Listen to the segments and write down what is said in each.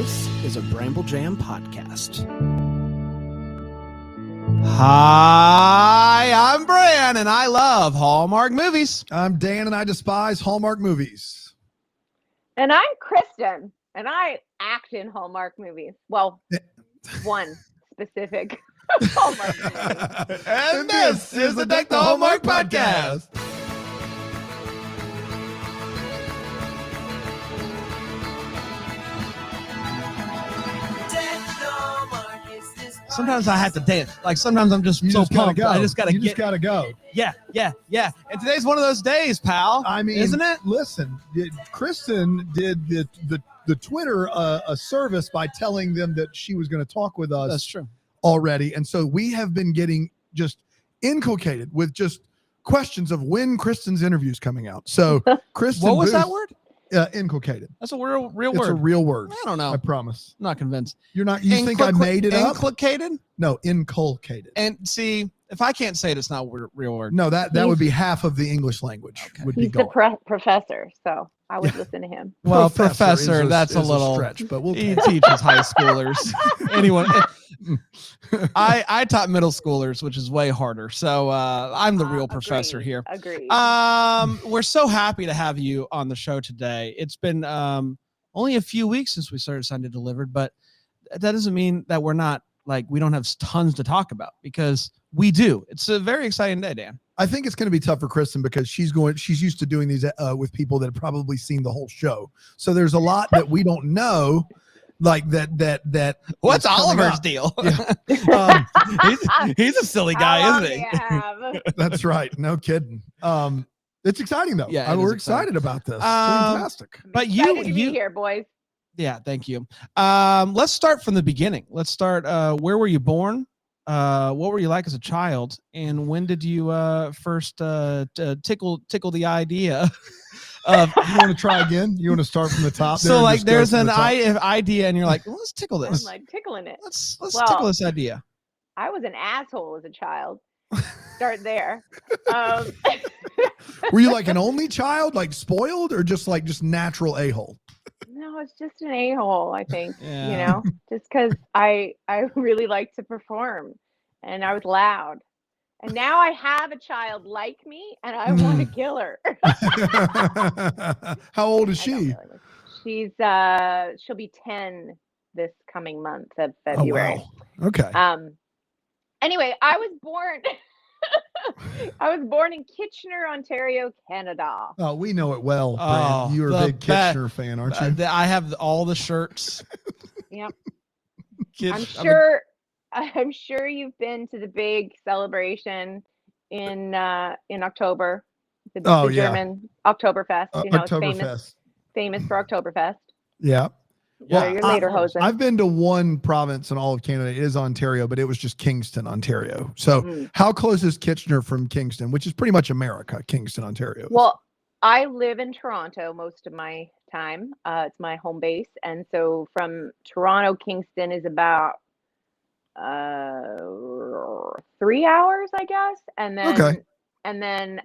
This is a Bramble Jam podcast. Hi, I'm Bran, and I love Hallmark movies. I'm Dan, and I despise Hallmark movies. And I'm Kristin, and I act in Hallmark movies. Well, one specific Hallmark movie. And this is the Deck the Hallmark podcast. Sometimes I have to dance. Like sometimes I'm just so pumped. I just gotta go. Yeah. And today's one of those days, pal. I mean, isn't it? Listen, Kristin did the Twitter a service by telling them that she was going to talk with us. That's true. Already, and so we have been getting just inculcated with just questions of when Kristin's interview is coming out. So, Kristin, what was Booth, that word? Inculcated. That's a real word. It's a real word. I don't know. I promise. I'm not convinced. You're not. You think I made it up? Inculcated? No, inculcated. And see, if I can't say it, it's not a real word. No, that would be half of the English language. Okay. Would be He's gone. the professor, so I would listen to him. Well, Professor professor, that's a is little stretch, but we'll he teaches high schoolers. Anyone, I taught middle schoolers, which is way harder. So I'm the real professor here. Agreed. We're so happy to have you on the show today. It's been only a few weeks since we started Sunday Delivered, but that doesn't mean that we're not we don't have tons to talk about, because we do. It's a very exciting day, Dan. I think it's going to be tough for Kristin because she's used to doing these with people that have probably seen the whole show. So there's a lot that we don't know, like that. What's Oliver's deal? Yeah. He's a silly guy, isn't he? That's right. No kidding. It's exciting though. Yeah, we're excited about this. Fantastic. But you be here, boys. Yeah, thank you. Let's start from the beginning. Let's start. Where were you born? What were you like as a child? And when did you first tickle the idea of? You want to try again? You want to start from the top? So there's an idea, and you're like, well, let's tickle this. I'm like tickling it. Let's tickle this idea. I was an asshole as a child. Start there. Were you like an only child, like spoiled, or just natural a-hole? No, it's just an a-hole, I think. Yeah. Just because I really like to perform, and I was loud. And now I have a child like me, and I want to kill her. How old is she? She's she'll be 10 this coming month of February. Oh, wow. Okay. Anyway, I was born in Kitchener, Ontario, Canada. Oh, we know it well. Oh, you're a big Kitchener fan, aren't you? I have all the shirts. Yep. I'm I'm sure you've been to the big celebration in October. The German Oktoberfest. It's famous for Oktoberfest. Yeah. Well, your later hosen. I've been to one province in all of Canada. It is Ontario, but it was just Kingston, Ontario. So how close is Kitchener from Kingston, which is pretty much America, Kingston, Ontario? Well, I live in Toronto most of my time. It's my home base. And so from Toronto, Kingston is about 3 hours, I guess. And then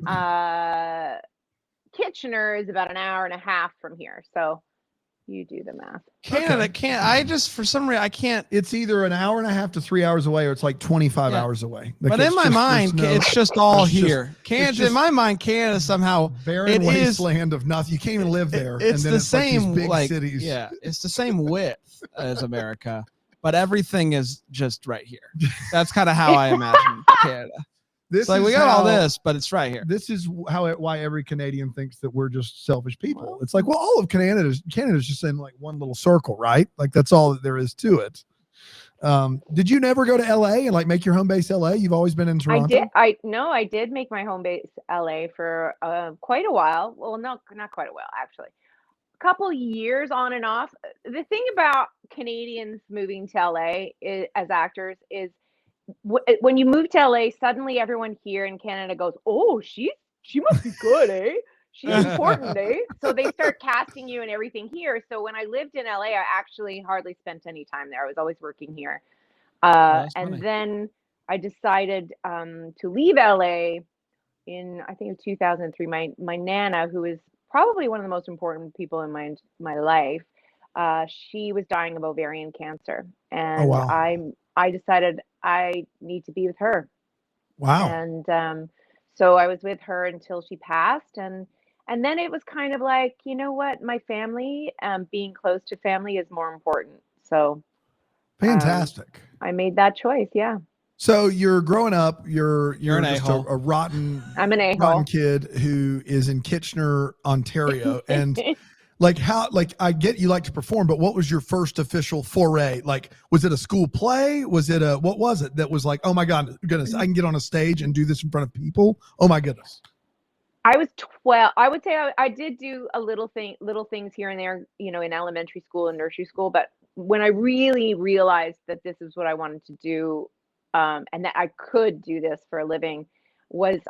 Kitchener is about an hour and a half from here. So you do the math. Canada can't. I just, for some reason, I can't. It's either an hour and a half to 3 hours away, or it's like 25 hours away. But in my mind, it's just all here. Canada, in my mind, Canada somehow barren wasteland of nothing. You can't even live there. It's the same, big cities. Yeah, it's the same width as America, but everything is just right here. That's kind of how I imagine Canada. We got all this, but it's right here. This is why every Canadian thinks that we're just selfish people. It's like, well, all of Canada's just in like one little circle, right? Like that's all that there is to it. Did you never go to LA and make your home base LA? You've always been in Toronto? I did make my home base LA for quite a while. Well, no, not quite a while, actually. A couple years on and off. The thing about Canadians moving to LA as actors is when you move to LA, suddenly everyone here in Canada goes, "Oh, she must be good, eh? She's important, eh?" So they start casting you and everything here. So when I lived in LA, I actually hardly spent any time there. I was always working here. And then I decided to leave LA in, I think, 2003. My Nana, who is probably one of the most important people in my life, she was dying of ovarian cancer, Oh, and wow. I decided I need to be with her. Wow. And so I was with her until she passed, and then it was kind of like, you know what, my family, being close to family is more important. So Fantastic. I made that choice. Yeah, So you're growing up, you're an just a-hole. a rotten I'm an rotten a-hole. kid who is in Kitchener, Ontario. And like I get you like to perform, but what was your first official foray? Like, was it a school play? Was it what was it that was like, oh my goodness, I can get on a stage and do this in front of people? Oh my goodness. I was 12. I would say I did do a little things here and there, in elementary school and nursery school. But when I really realized that this is what I wanted to do, and that I could do this for a living,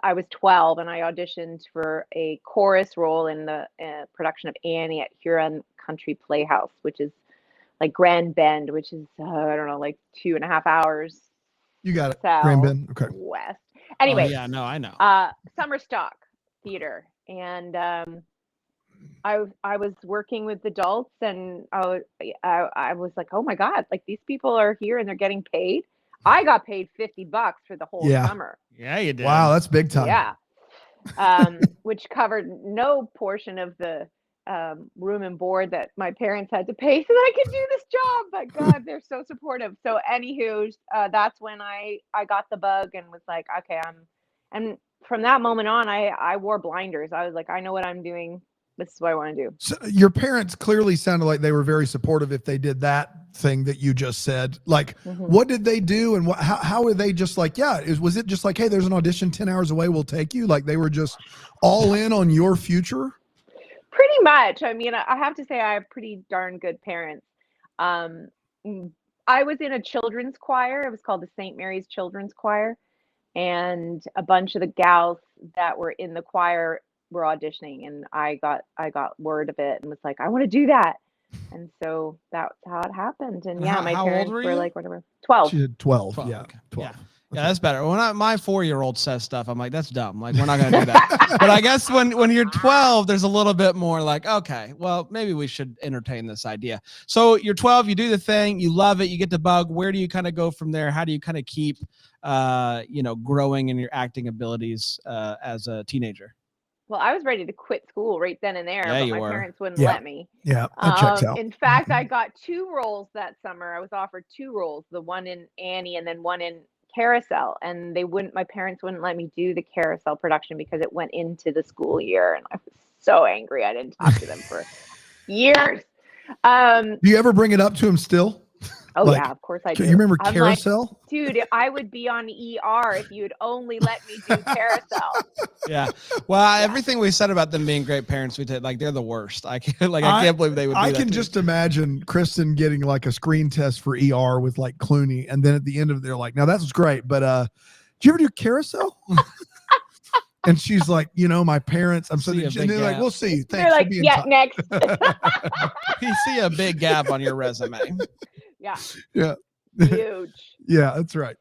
I was 12 and I auditioned for a chorus role in the production of Annie at Huron Country Playhouse, which is like Grand Bend, which is I don't know, like 2.5 hours You got it. south Grand Bend. Okay. west. Oh, Anyway, yeah, no, I know. summer stock theater, and I was working with adults, and I was like, oh my God, like these people are here and they're getting paid. I got paid $50 for the whole Yeah. summer. Yeah, you did. Wow, that's big time. Yeah. Which covered no portion of the room and board that my parents had to pay so that I could do this job. But God, they're so supportive. So anywho, that's when I got the bug and was like, okay, and from that moment on, I wore blinders. I was like, I know what I'm doing. This is what I want to do. So your parents clearly sounded like they were very supportive if they did that thing that you just said. Like, what did they do, and how were they just like, yeah, was it just like, hey, there's an audition 10 hours away, we'll take you? Like they were just all in on your future? Pretty much. I mean, I have to say I have pretty darn good parents. I was in a children's choir. It was called the St. Mary's Children's Choir. And a bunch of the gals that were in the choir were auditioning, and I got word of it and was like, I want to do that. And so that's how it happened. And yeah, my how old parents were were you? like, whatever, 12. She had 12. 12, Yeah. okay. 12. Yeah, that's better. When my 4-year-old says stuff, I'm like, that's dumb. Like, we're not going to do that. But I guess when you're 12, there's a little bit more like, okay, well, maybe we should entertain this idea. So you're 12, you do the thing, you love it, you get the bug. Where do you kind of go from there? How do you kind of keep, growing in your acting abilities as a teenager? Well, I was ready to quit school right then and there, Yeah, but you my were. parents wouldn't Yeah. let me. Yeah, that checks out. In fact, I got 2 roles that summer. I was offered 2 roles, the one in Annie and then one in Carousel, and my parents wouldn't let me do the Carousel production because it went into the school year, and I was so angry. I didn't talk to them for years. Do you ever bring it up to him still? Oh Like, yeah, of course I do. you remember I'm Carousel? like, dude, I would be on ER if you'd only let me do Carousel. Yeah. Well, everything we said about them being great parents, we did, like, they're the worst. I can't believe they would do I that can to just imagine Kristin getting like a screen test for ER with like Clooney, and then at the end of it, they're like, now that was great, but did you ever do Carousel? And she's like, my parents, I'm so, See a and big they're like, gap. we'll see. Thanks They're for like, being yeah, time. next. You see a big gap on your resume. Yeah. Yeah. Huge. Yeah, that's right.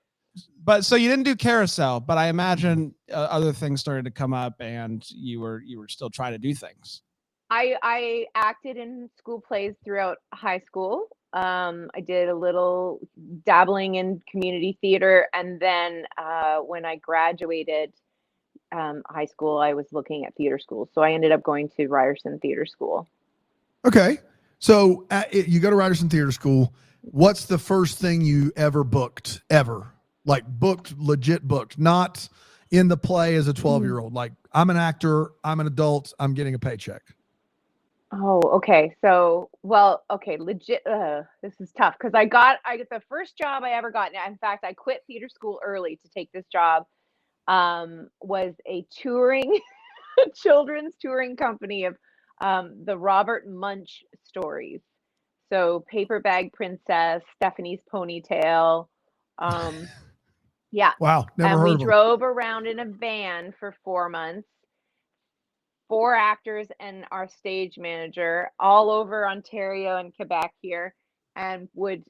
But so you didn't do Carousel, but I imagine other things started to come up, and you were still trying to do things. I acted in school plays throughout high school. I did a little dabbling in community theater, and then when I graduated high school, I was looking at theater school. So I ended up going to Ryerson Theater School. Okay. So you go to Ryerson Theater School. What's the first thing you ever booked, ever? Like legit booked, not in the play as a 12-year-old. Like, I'm an actor, I'm an adult, I'm getting a paycheck. Oh, okay. So, well, okay, legit. This is tough because I got the first job I ever got. In fact, I quit theater school early to take this job. Was a children's touring company of the Robert Munch stories. So Paper Bag Princess, Stephanie's Ponytail. Yeah. Wow, never And heard we of them. drove around in a van for 4 months. 4 actors and our stage manager all over Ontario and Quebec here, and would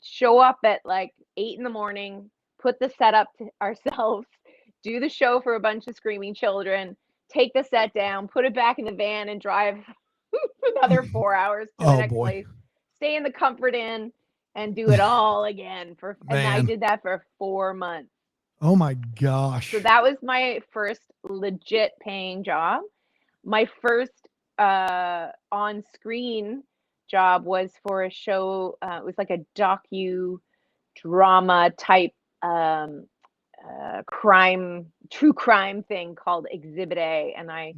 show up at like 8 in the morning, put the set up to ourselves, do the show for a bunch of screaming children, take the set down, put it back in the van, and drive another 4 hours to the Oh, next boy. place. stay in the comfort inn and do it all again and I Man. did that for 4 months. Oh my gosh. So that was my first legit paying job. My first on-screen job was for a show. It was like a docu-drama type true crime thing called Exhibit A, and I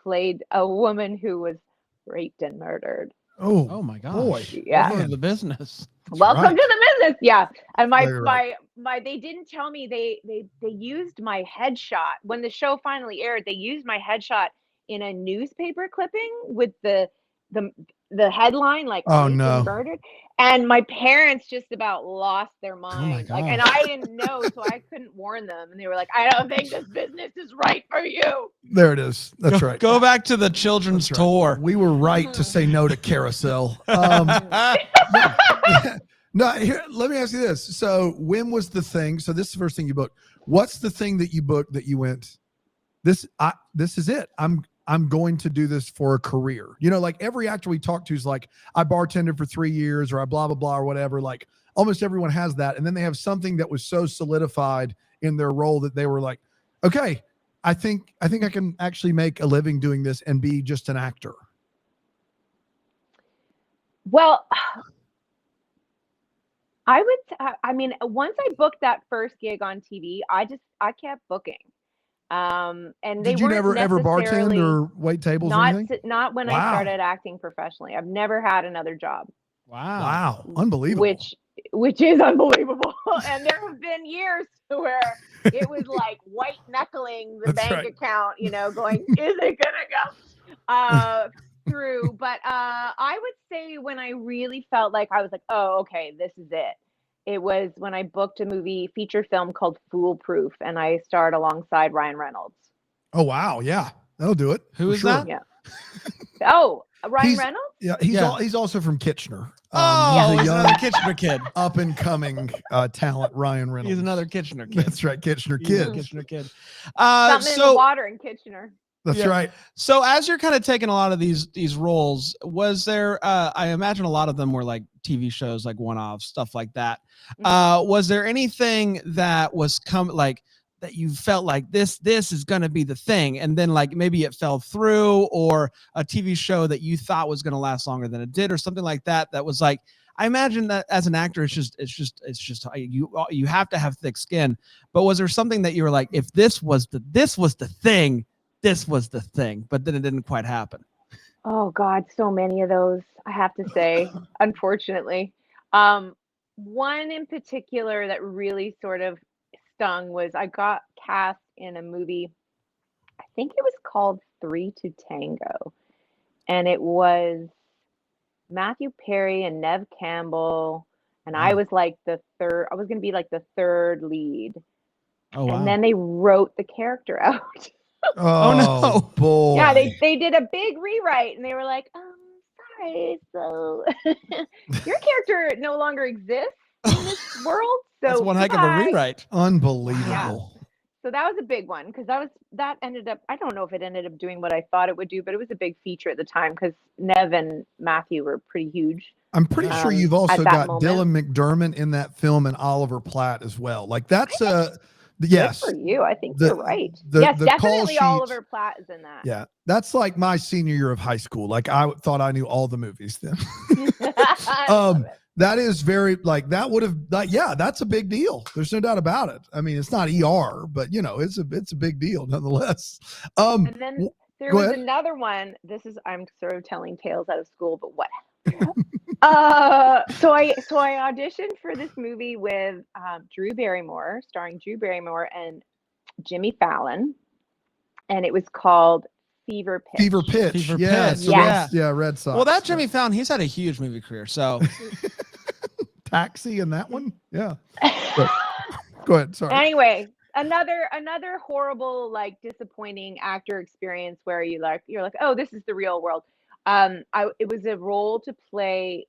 played a woman who was raped and murdered. Oh my gosh. boy. Yeah. Welcome to the business. Welcome right. to the business. Yeah. And Very right. my they didn't tell me they used my headshot when the show finally aired. They used my headshot in a newspaper clipping with the headline like Oh, raped no. and murdered. And my parents just about lost their my mind. Like, and gosh. I didn't know, so I couldn't warn them. And they were like, I don't think this business is right for you. There it is. That's right. Go back to the children's That's right. tour. We were right to say no to Carousel. No, here, let me ask you this. So when was the thing? So this is the first thing you booked. What's the thing that you booked that you went, this is it. I'm going to do this for a career. You know, like every actor we talk to is like, I bartended for 3 years or I blah, blah, blah, or whatever. Like almost everyone has that. And then they have something that was so solidified in their role that they were like, okay, I think I can actually make a living doing this and be just an actor. Well, I mean, once I booked that first gig on TV, I kept booking. And they Did you weren't ever bartend necessarily or wait tables or anything? not when I Wow. started acting professionally. I've never had another job, Wow. Wow. Unbelievable. which is unbelievable. And there have been years where it was like white knuckling the That's bank right. account, you know, going, is it gonna go through? But I would say when I really felt like I was like, oh, okay, this is it. It was when I booked a feature film called Foolproof, and I starred alongside Ryan Reynolds. Oh, wow. Yeah. That'll do it. Who for is sure. that? Yeah. Oh, Ryan He's- Reynolds? Yeah. He's also from Kitchener. Oh, he's a he's young another Kitchener kid. up and coming talent, Ryan Reynolds. He's another Kitchener kid. That's right. Kitchener He's a kid. Kitchener kid. Something in the So water in Kitchener. That's Yeah. right. So as you're kind of taking a lot of these roles, was there I imagine a lot of them were like TV shows, like one-offs, stuff like that. Was there anything that was like that you felt like this is going to be the thing, and then like maybe it fell through, or a TV show that you thought was going to last longer than it did, or something like that was like, I imagine that as an actor, it's just you have to have thick skin. But was there something that you were like, if this was the thing, this was the thing, but then it didn't quite happen? Oh God, so many of those, I have to say, unfortunately. One in particular that really sort of stung was I got cast in a movie, I think it was called 3 to Tango. And it was Matthew Perry and Nev Campbell. And I was like I was going to be like the third lead. Oh, wow. And then they wrote the character out. Oh, no. Boy. Yeah, they did a big rewrite, and they were like, sorry, so your character no longer exists in this world. So That's one heck of a rewrite. Unbelievable. Yeah. So that was a big one, because that ended up, I don't know if it ended up doing what I thought it would do, but it was a big feature at the time because Nev and Matthew were pretty huge. I'm pretty sure you've also that got moment. Dylan McDermott in that film and Oliver Platt as well. Like that's yes. Good for you. I think The- you're right. the- Yes, the call definitely sheet- Oliver Platt is in that. Yeah. That's like my senior year of high school. Like I thought I knew all the movies then. I love it. That is very like that would have yeah, that's a big deal. There's no doubt about it. I mean, it's not ER, but you know, it's a big deal nonetheless. And then there go was ahead. another one. I'm sort of telling tales out of school, but what? So I auditioned for this movie with Drew Barrymore, starring Drew Barrymore and Jimmy Fallon, and it was called Fever Pitch. Fever Pitch. Fever Yes. Pitch, yeah. Yeah, Red Sox. Well, that Jimmy Fallon, he's had a huge movie career. So Taxi and that one. Yeah. Go ahead. Sorry. Anyway, another horrible, like, disappointing actor experience where you're like, oh, this is the real world. It was a role to play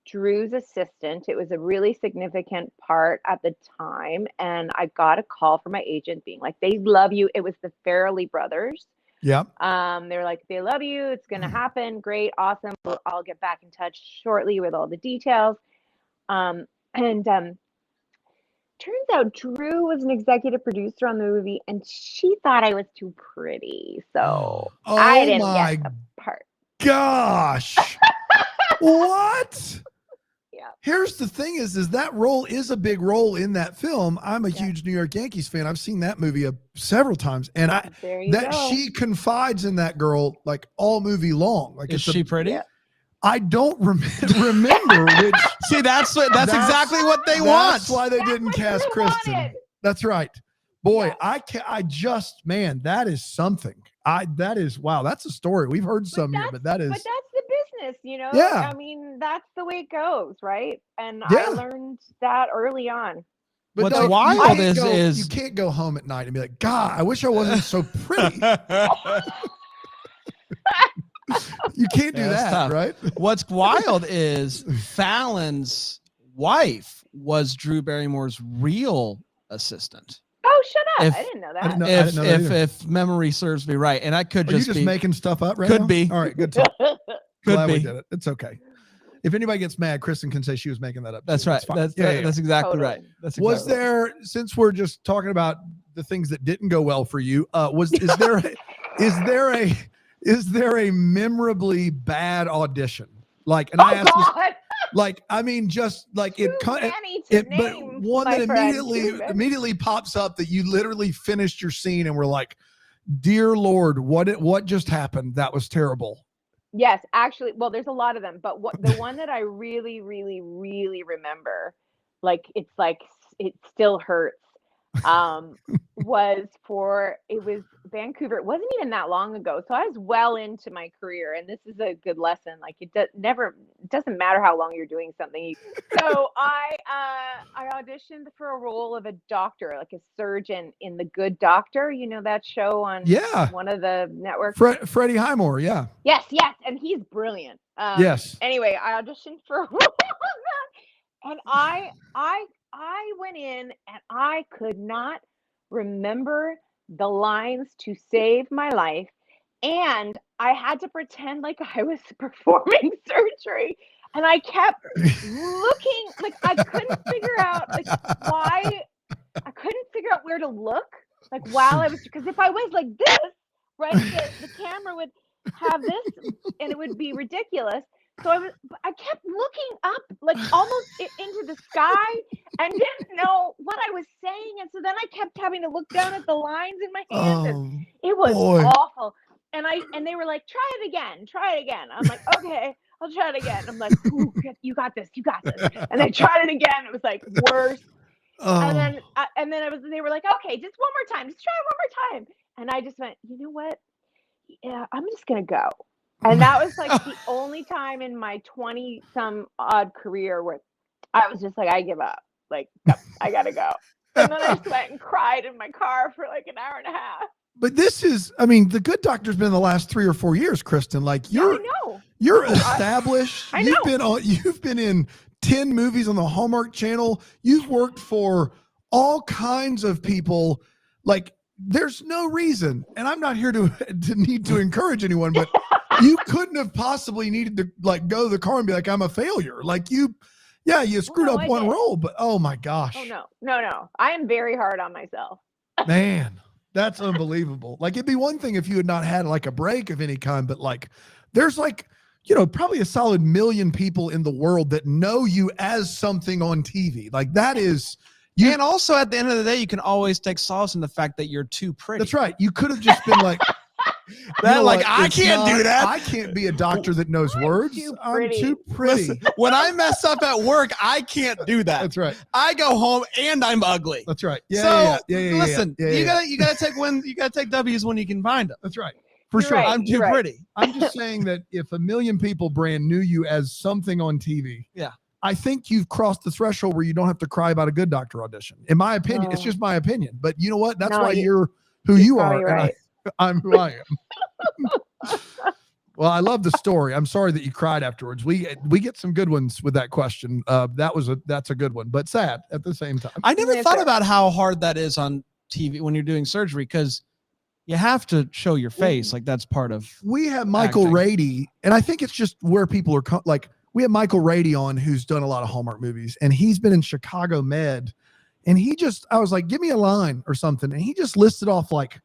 Drew's assistant. It was a really significant part at the time, and I got a call from my agent being like, they love you. It was the Farrelly brothers, Yeah. They were like, they love you. It's going to happen. Great. Awesome. I'll get back in touch shortly with all the details. Turns out Drew was an executive producer on the movie, and she thought I was too pretty. So I didn't get the part. Gosh. What? Yeah. Here's the thing is that role is a big role in that film. I'm a huge New York Yankees fan. I've seen that movie several times, and she confides in that girl like all movie long. Like, is she pretty? Yeah. I don't remember which. See, that's exactly what they want. That's why they didn't cast Kristin. That's right. Boy, I man, that is something. Wow, that's a story. We've heard some here, but that's the business, Yeah. I mean, that's the way it goes, right? And I learned that early on. But what's wild is you can't go home at night and be like, God, I wish I wasn't so pretty. You can't do that, tough. Right? What's wild is Fallon's wife was Drew Barrymore's real assistant. Oh, shut up. I didn't know that. I didn't know that if memory serves me right. And I could just be making stuff up right could now? Be. All right, good talk. Could be. We did it. It's okay. If anybody gets mad, Kristin can say she was making that up. That's right. That's exactly right. That's exactly was there, since we're just talking about the things that didn't go well for you, is there a memorably bad audition? Like, and I asked this, like, I mean, just like but one that immediately pops up that you literally finished your scene and were like, dear Lord, what just happened? That was terrible. Yes, actually, well, there's a lot of them, but the one that I really, really, really remember, like it still hurts, was Vancouver. It wasn't even that long ago, so I was well into my career, and this is a good lesson. Like, it doesn't matter how long you're doing something. So I auditioned for a role of a doctor, like a surgeon in The Good Doctor. You know that show on one of the networks. Freddie Highmore, yeah. Yes, and he's brilliant. Yes. Anyway, I auditioned for a role of that, and I went in and I could not remember the lines to save my life, and I had to pretend like I was performing surgery, and I kept looking, like I couldn't figure out where to look, like while I was, because if I was like this, right, the camera would have this and it would be ridiculous. So I kept looking up, like almost into the sky, and didn't know what I was saying. And so then I kept having to look down at the lines in my hands. And it was awful. And they were like, try it again. I'm like, okay, I'll try it again. I'm like, ooh, you got this. And I tried it again. It was like worse. And then they were like, okay, just one more time. Just try it one more time. And I just went, you know what? Yeah, I'm just going to go. And that was like the only time in my 20-some odd career where I was just like, I give up. Like, I got to go. And then I just went and cried in my car for like an hour and a half. But this is, I mean, The Good Doctor's been the last 3 or 4 years, Kristin. Like, you're established. I know. You've been in 10 movies on the Hallmark Channel. You've worked for all kinds of people. Like, there's no reason, and I'm not here to need to encourage anyone, but you couldn't have possibly needed to like go to the car and be like, I'm a failure. Like you screwed up one role, but oh my gosh. Oh no. I am very hard on myself. Man, that's unbelievable. Like, it'd be one thing if you had not had like a break of any kind, but like there's like, probably a solid 1 million people in the world that know you as something on TV. Like that is. And also at the end of the day, you can always take solace in the fact that you're too pretty. That's right. You could have just been like, I can't do that. I can't be a doctor that knows words. I'm too pretty. Listen, when I mess up at work, I can't do that. That's right. I go home and I'm ugly. That's right. Listen, you gotta take W's when you can find them. That's right. For sure. Right, I'm too pretty. I'm just saying that if 1 million people brand knew you as something on TV, I think you've crossed the threshold where you don't have to cry about a Good Doctor audition. In my opinion, it's just my opinion. But you know what? That's why you're who you are. Right. And I'm who I am. Well, I love the story. I'm sorry that you cried afterwards. We get some good ones with that question. That's a good one, but sad at the same time. I never thought about how hard that is on TV when you're doing surgery, because you have to show your face. Like that's part of. We have Michael acting. Rady, and I think it's just where people are like, we have Michael Rady on, who's done a lot of Hallmark movies, and he's been in Chicago Med, and I was like, give me a line or something, and he just listed off like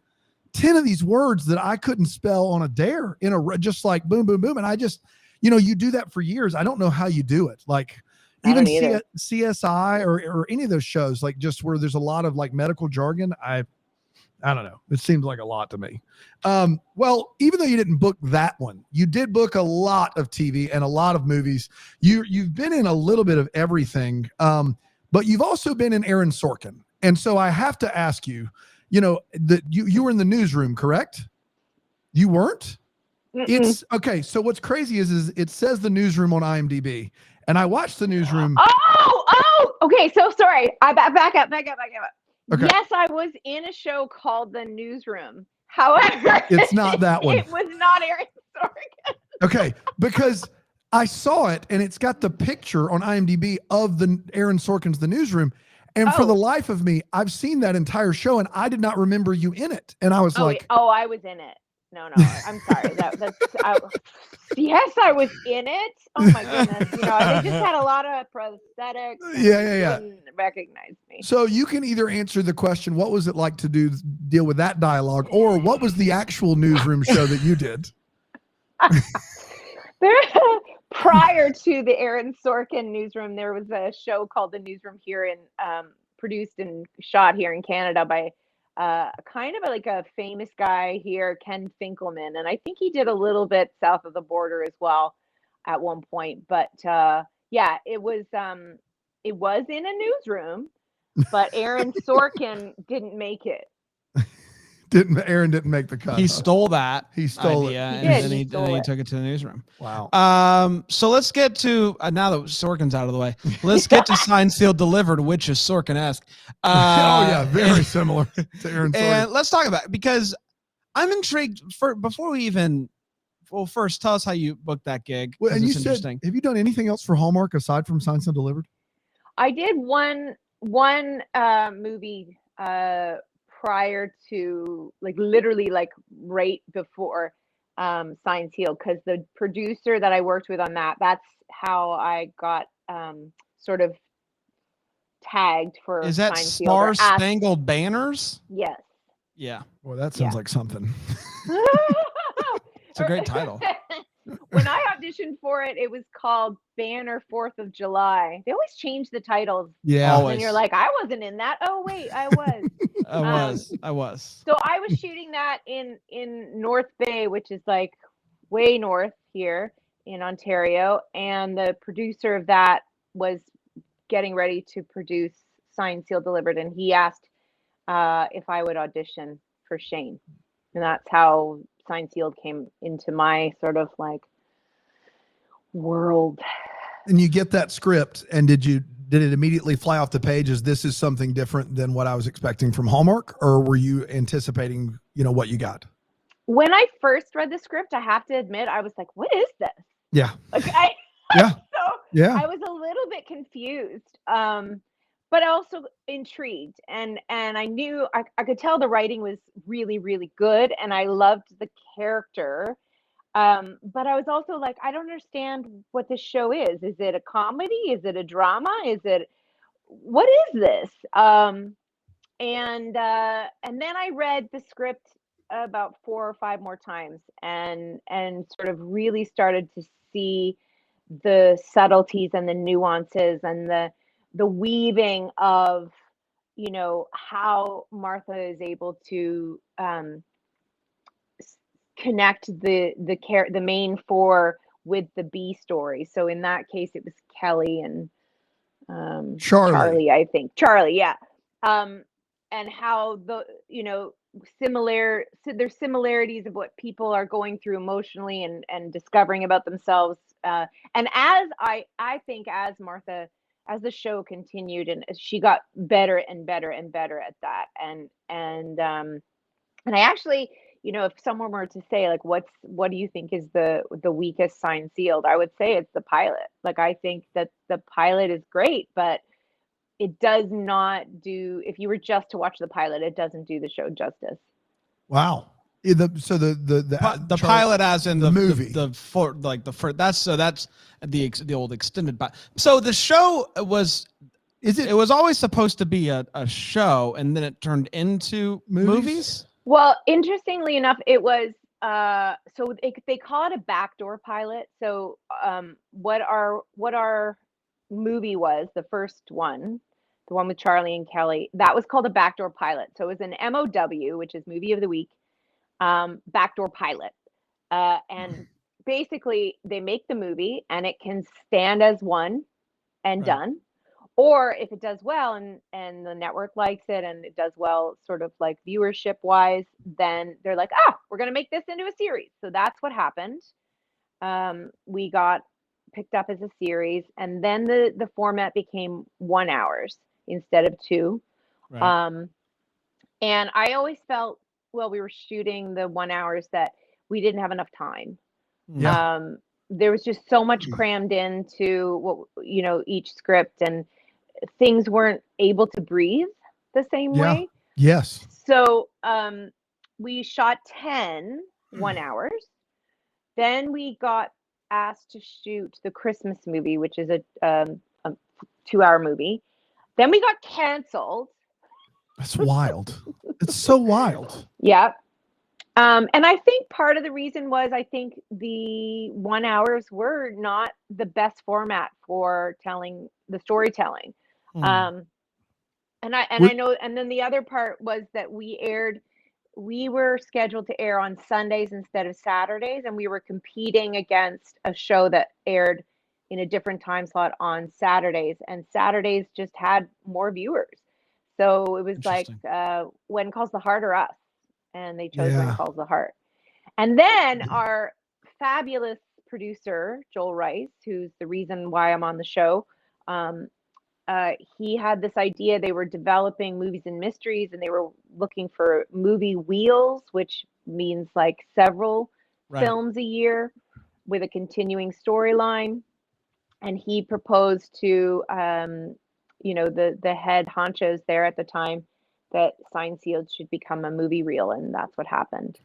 10 of these words that I couldn't spell on a dare just like boom, boom, boom. And I just, you do that for years. I don't know how you do it. Like even CSI or any of those shows, like just where there's a lot of like medical jargon. I don't know. It seems like a lot to me. Well, even though you didn't book that one, you did book a lot of TV and a lot of movies. You've been in a little bit of everything, but you've also been in Aaron Sorkin. And so I have to ask you, that you were in the Newsroom, correct? You weren't? Mm-mm. It's okay. So what's crazy is it says the Newsroom on IMDb, and I watched the Newsroom. Oh, okay. So sorry. I back up. Okay. Yes, I was in a show called The Newsroom. However, it's not that one. It was not Aaron Sorkin. Okay, because I saw it and it's got the picture on IMDb of the Aaron Sorkin's The Newsroom. And for the life of me, I've seen that entire show and I did not remember you in it. And I was like, I was in it. No, I'm sorry. Yes, I was in it. Oh my goodness. They just had a lot of prosthetics. Yeah. Didn't recognize me. So you can either answer the question, what was it like to deal with that dialogue, or what was the actual Newsroom show that you did? Prior to the Aaron Sorkin Newsroom, there was a show called The Newsroom here produced and shot here in Canada by kind of like a famous guy here, Ken Finkelman. And I think he did a little bit south of the border as well at one point. But yeah, it was in a newsroom, but Aaron Sorkin didn't make it. Aaron didn't make the cut. He stole that. He stole idea, it. And then he took it to the Newsroom. Wow. So let's get to now that Sorkin's out of the way. Let's get to Signed, Sealed, Delivered, which is Sorkin-esque. Very similar to Aaron Sorkin. And let's talk about it because I'm intrigued. Before we even, first tell us how you booked that gig. Well, and you said, have you done anything else for Hallmark aside from Signed, Sealed, Delivered? I did one movie prior to literally right before Signed, Sealed, because the producer that I worked with on that's how I got sort of tagged for. Is that Signed, Star Sealed, Spangled Banners? Yes. Yeah. Well, that sounds like something. It's a great title. When I auditioned for it, it was called Banner 4th of July. They always change the titles. Yeah. And you're like, I wasn't in that. Oh, wait, I was. I was. So I was shooting that in North Bay, which is way north here in Ontario. And the producer of that was getting ready to produce Signed, Sealed, Delivered. And he asked if I would audition for Shane. And that's how Signed, Sealed came into my sort of world. And you get that script, and did it immediately fly off the page as this is something different than what I was expecting from Hallmark, or were you anticipating, what you got? When I first read the script, I have to admit, I was like, what is this? Yeah. Okay. Yeah. So I was a little bit confused. But also intrigued, and I knew I could tell the writing was really, really good, and I loved the character. But I was also like, I don't understand what this show is. Is it a comedy? Is it a drama? What is this? And then I read the script about 4 or 5 more times, and sort of really started to see the subtleties and the nuances and the weaving of, how Martha is able to connect the main 4 with the B story. So in that case, it was Kelly and Charlie, I think. Charlie, yeah. And how there's similarities of what people are going through emotionally and discovering about themselves. And as I think as Martha, as the show continued and as she got better and better and better at that, and I actually, if someone were to say what do you think is the weakest Signed, Sealed, I would say it's the pilot. I think that the pilot is great, but it does not do, if you were just to watch the pilot, it doesn't do the show justice. Wow. The pilot, as in the movie. that's the old extended pilot. So the show was. It was always supposed to be a show, and then it turned into movies? Well, interestingly enough, it was so they call it a backdoor pilot. So what our movie was, the first one, the one with Charlie and Kelly, that was called a backdoor pilot. So it was an MOW, which is movie of the week, backdoor pilot. And basically they make the movie and it can stand as one and done. Or if it does well and the network likes it and it does well sort of like viewership wise, then they're like, we're going to make this into a series. So that's what happened. We got picked up as a series, and then the format became 1 hours instead of 2. Right. And I always felt, while we were shooting the 1 hours, that we didn't have enough time. Yeah. There was just so much crammed into each script, and things weren't able to breathe the same way. Yes. So we shot 1 hours. Then we got asked to shoot the Christmas movie, which is a 2-hour movie. Then we got canceled. That's wild. It's so wild. Yeah. And I think part of the reason was, I think the 1 hours were not the best format for telling the storytelling. And I know, and then the other part was that we were scheduled to air on Sundays instead of Saturdays, and we were competing against a show that aired in a different time slot on Saturdays, and Saturdays just had more viewers. So it was like When Calls the Heart or Us, and they chose When Calls the Heart. And then our fabulous producer, Joel Rice, who's the reason why I'm on the show, he had this idea. They were developing movies and mysteries, and they were looking for movie wheels, which means like several films a year with a continuing storyline. And he proposed to, the head honchos there at the time, that Signed Sealed should become a movie reel, and that's what happened.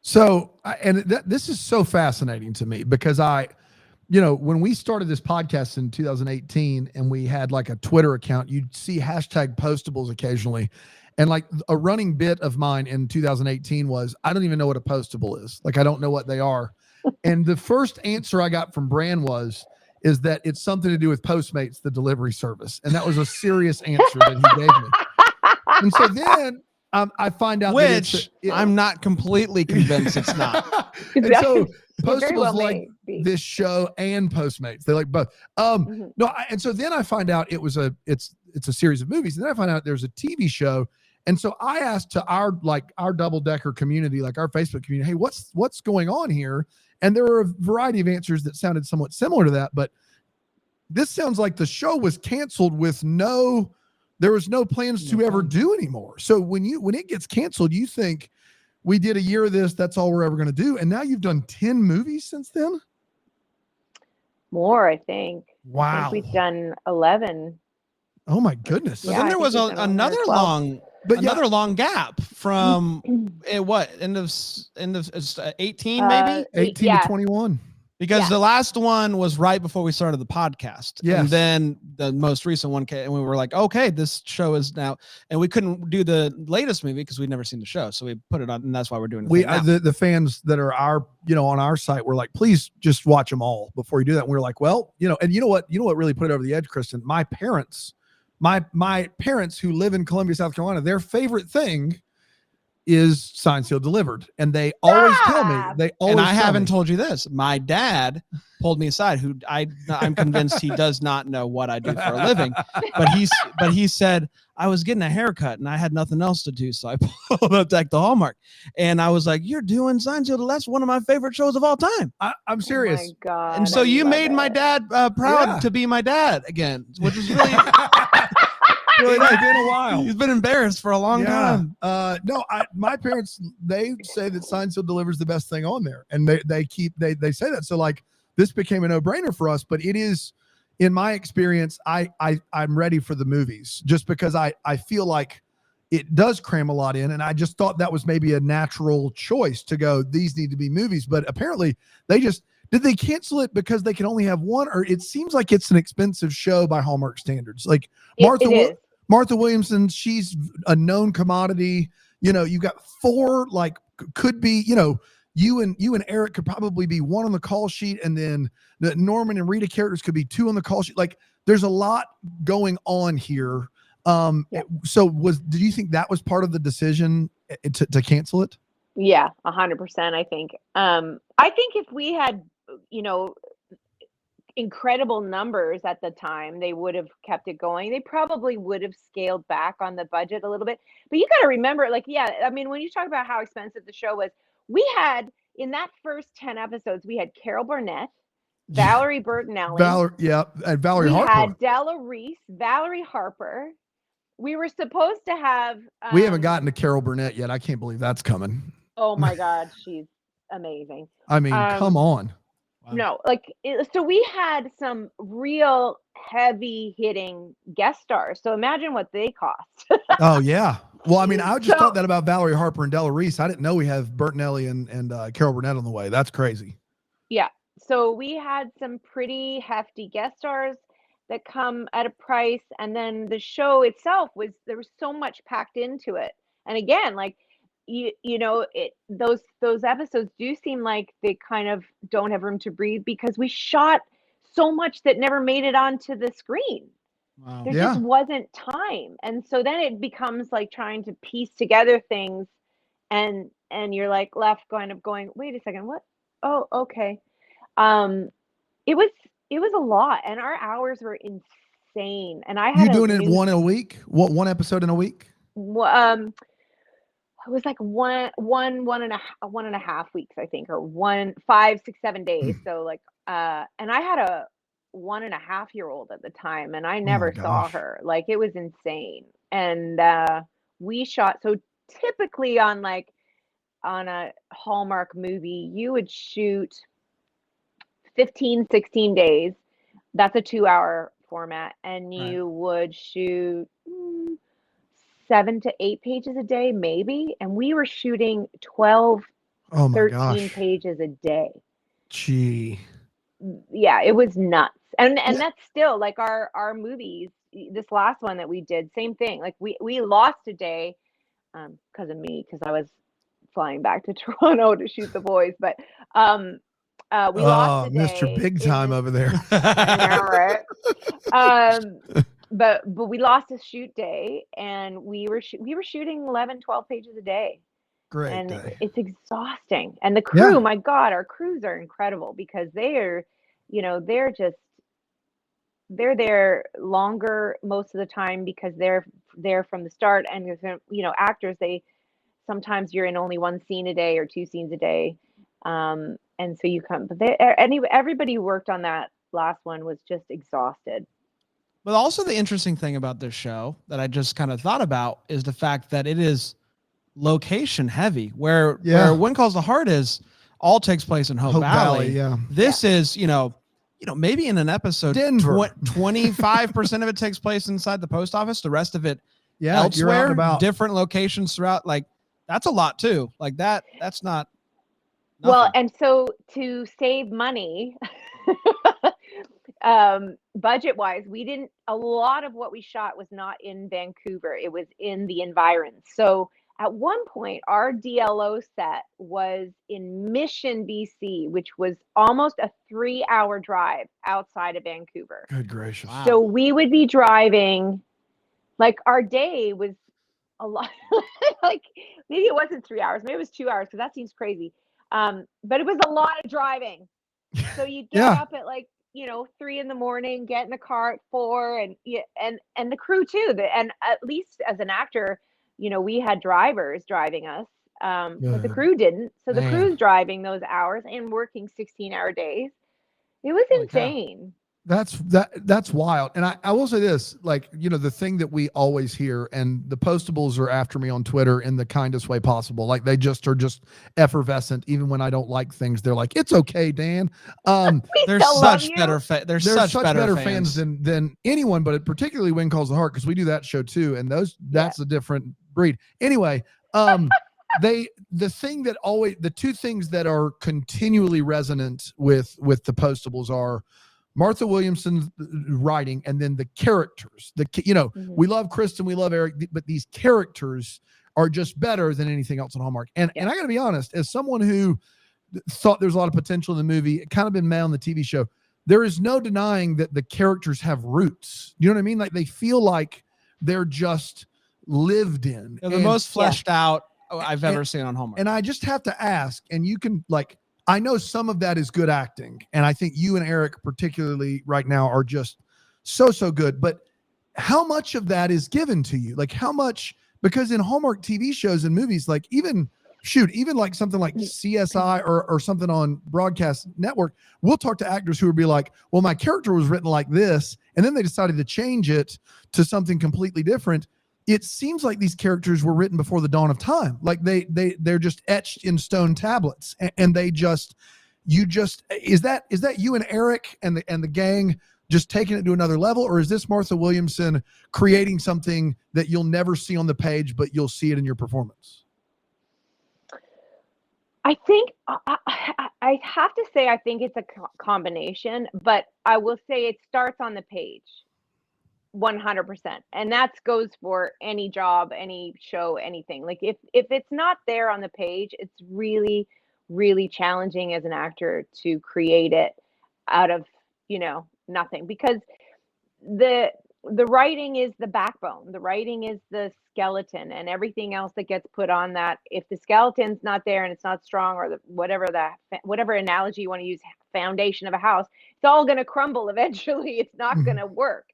So, this is so fascinating to me, because when we started this podcast in 2018 and we had like a Twitter account, you'd see hashtag postables occasionally. And like a running bit of mine in 2018 was, I don't even know what a postable is. Like, I don't know what they are. And the first answer I got from Bran is that it's something to do with Postmates, the delivery service. And that was a serious answer that he gave me. And so then I find out I'm not completely convinced it's not. And so Postables like this show and Postmates. They like both. And so then I find out it's a series of movies. And then I find out there's a TV show. And so I asked to our double-decker community, like our Facebook community, hey, what's going on here? And there were a variety of answers that sounded somewhat similar to that. But this sounds like the show was canceled with there was no plans to ever do anymore. So when it gets canceled, you think, we did a year of this, that's all we're ever going to do. And now you've done 10 movies since then? More, I think. Wow. I think we've done 11. Oh my goodness. But then there was another long gap from end of 18 maybe? 18 to 21. Because the last one was right before we started the podcast. Yes. And then the most recent one came, and we were like, okay, this show is now, and we couldn't do the latest movie because we'd never seen the show. So we put it on, and that's why we're doing it. The fans that are on our site were like, please just watch them all before you do that. And we were like, well, and you know what really put it over the edge, Kristin? My parents who live in Columbia, South Carolina, their favorite thing is Signed, Sealed, Delivered. And they always tell me, I haven't told you this. My dad pulled me aside, who I'm convinced he does not know what I do for a living, but he said, I was getting a haircut and I had nothing else to do. So I pulled up Deck the Hallmark, and I was like, you're doing Signed, Sealed, that's one of my favorite shows of all time. I'm serious. Oh my God, and so you made my dad proud to be my dad again, which is really... Really, it's been a while. He's been embarrassed for a long time. My parents, they say that Signed, Sealed, Delivered is the best thing on there, and they say that. So like, this became a no-brainer for us. But it is, in my experience, I'm ready for the movies, just because I feel like it does cram a lot in. And I just thought that was maybe a natural choice to go, these need to be movies. But apparently did they cancel it because they can only have one? Or it seems like it's an expensive show by Hallmark standards. Like Martha Williamson, she's a known commodity. You got 4, like could be, you and Eric could probably be 1 on the call sheet, and then the Norman and Rita characters could be 2 on the call sheet. Like there's a lot going on here. So did you think that was part of the decision to cancel it? Yeah, 100%. I think. I think if we had, incredible numbers at the time, they would have kept it going. They probably would have scaled back on the budget a little bit. But you got to remember, when you talk about how expensive the show was, we had in that first 10 episodes, we had Carol Burnett, Valerie Bertinelli, and Valerie we Harper. had Della Reese, Valerie Harper. We were supposed to have. We haven't gotten to Carol Burnett yet. I can't believe that's coming. Oh my God, she's amazing. I mean, come on. Wow. No, so we had some real heavy hitting guest stars. So imagine what they cost. Oh yeah. Well, I mean, I just thought that about Valerie Harper and Della Reese. I didn't know we have Bertinelli and Carol Burnett on the way. That's crazy. Yeah. So we had some pretty hefty guest stars that come at a price, and then the show itself there was so much packed into it. And again, those episodes do seem like they kind of don't have room to breathe because we shot so much that never made it onto the screen. Wow. There just wasn't time. And so then it becomes like trying to piece together things, and you're like left going, wait a second, what? Oh, okay. It was a lot, and our hours were insane. And I had doing it one a week? What, one episode in a week? It was like one and a half weeks, I think, or 5, 6, 7 days. So and I had a 1.5-year-old at the time, and I never saw her. Like, it was insane. And we shot. So typically on a Hallmark movie, you would shoot 15, 16 days. That's a 2-hour format. And you would shoot 7 to 8 pages a day, maybe. And we were shooting 12, 13 pages a day. Gee. Yeah, it was nuts. And that's still like our movies. This last one that we did, same thing. Like we lost a day because of me, because I was flying back to Toronto to shoot The Boys. But we lost a day. Mr. Big Time over there. I know, right? But we lost a shoot day, and we were shooting 11, 12 pages a day. Great. And day. It's exhausting. And the crew, my God, our crews are incredible because they are, they're there longer most of the time because they're there from the start. And actors, sometimes you're in only 1 scene a day or 2 scenes a day. And so you come, but everybody who worked on that last one was just exhausted. But also the interesting thing about this show that I just kind of thought about is the fact that it is location heavy, where When Calls the Heart all takes place in Hope Valley. Yeah. This is, maybe in an episode, 25% of it takes place inside the post office. The rest of it elsewhere, different locations throughout. Like, that's a lot too. Like that's not. Nothing. Well, and so to save money, budget wise, a lot of what we shot was not in Vancouver. It was in the environs. So at one point, our DLO set was in Mission, BC, which was almost a 3-hour drive outside of Vancouver. Good gracious. Wow. So we would be driving, like our day was a lot, like maybe it wasn't 3 hours, maybe it was 2 hours, because that seems crazy. But it was a lot of driving. So you'd get up at 3 a.m, get in the car at 4, and the crew too. And at least as an actor, we had drivers driving us, but the crew didn't. So the crew's driving those hours and working 16-hour days. It was insane. That's wild. And I will say this, like, the thing that we always hear, and the Postables are after me on Twitter in the kindest way possible. Like, they just are just effervescent. Even when I don't like things, they're like, it's okay, Dan. They're still love such you. better they're such such better fans than anyone, but particularly Win Calls the Heart, because we do that show too, and that's a different breed. Anyway, the two things that are continually resonant with the Postables are Martha Williamson's writing, and then the characters. We love Kristin, we love Eric, but these characters are just better than anything else on Hallmark. And I got to be honest, as someone who thought there's a lot of potential in the movie, it kind of been mad on the TV show, there is no denying that the characters have roots. You know what I mean? Like, they feel like they're just lived in. They're the most fleshed out I've ever seen on Hallmark. And I just have to ask, and you can, like, I know some of that is good acting, and I think you and Eric particularly right now are just so good, but how much of that is given to you? Like, how much, because in Hallmark TV shows and movies, like, even like something like CSI or something on broadcast network, we'll talk to actors who would be like, well, my character was written like this, and then they decided to change it to something completely different. It seems like these characters were written before the dawn of time. Like, they're just etched in stone tablets, and is that you and Eric and the gang just taking it to another level, or is this Martha Williamson creating something that you'll never see on the page, but you'll see it in your performance? I think I have to say I think it's a combination, but I will say it starts on the page. 100%. And that goes for any job, any show, anything. Like, if it's not there on the page, it's really, really challenging as an actor to create it out of, nothing, because the writing is the backbone. The writing is the skeleton, and everything else that gets put on that. If the skeleton's not there and it's not strong, or whatever analogy you want to use, foundation of a house, it's all going to crumble eventually. It's not going to work.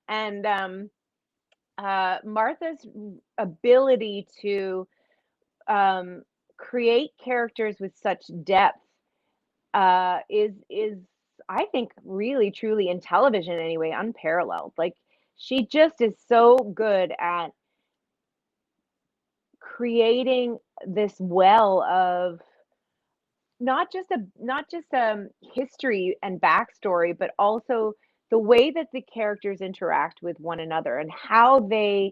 And Martha's ability to create characters with such depth is I think really truly, in television anyway, unparalleled. Like, she just is so good at creating this well of not just history and backstory, but also the way that the characters interact with one another, and how they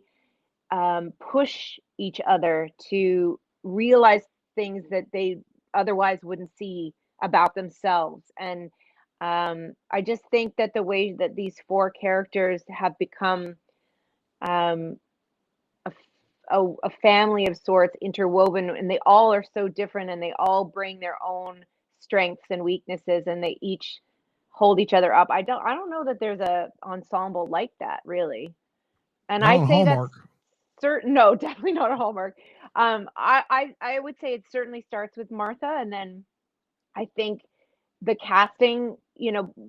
push each other to realize things that they otherwise wouldn't see about themselves. And I just think that the way that these four characters have become a family of sorts, interwoven, and they all are so different, and they all bring their own strengths and weaknesses, and they each hold each other up. I don't know that there's a ensemble like that, really. And Not I on say Hallmark. that's certain. No, definitely not a Hallmark. I would say it certainly starts with Martha, and then I think the casting,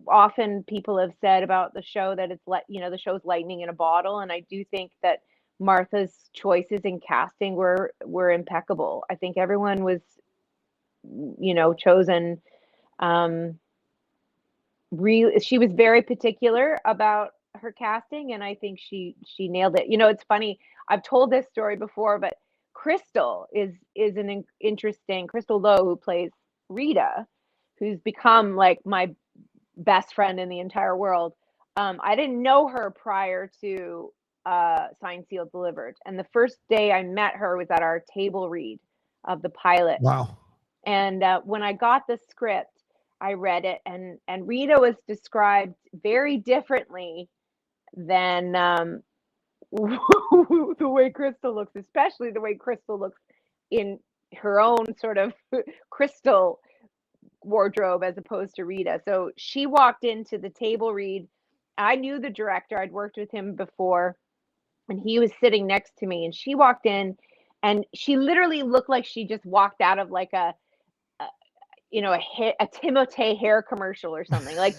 often people have said about the show that it's the show's lightning in a bottle, and I do think that Martha's choices in casting were impeccable. I think everyone was, chosen. She was very particular about her casting, and I think she nailed it. It's funny. I've told this story before, but Crystal is an interesting, Crystal Lowe, who plays Rita, who's become like my best friend in the entire world. I didn't know her prior to Signed, Sealed, Delivered, and the first day I met her was at our table read of the pilot. Wow. And when I got the script, I read it, and Rita was described very differently than the way Crystal looks, especially the way Crystal looks in her own sort of crystal wardrobe as opposed to Rita. So she walked into the table read. I knew the director. I'd worked with him before, and he was sitting next to me, and she walked in, and she literally looked like she just walked out of like a Timotei hair commercial or something. Like,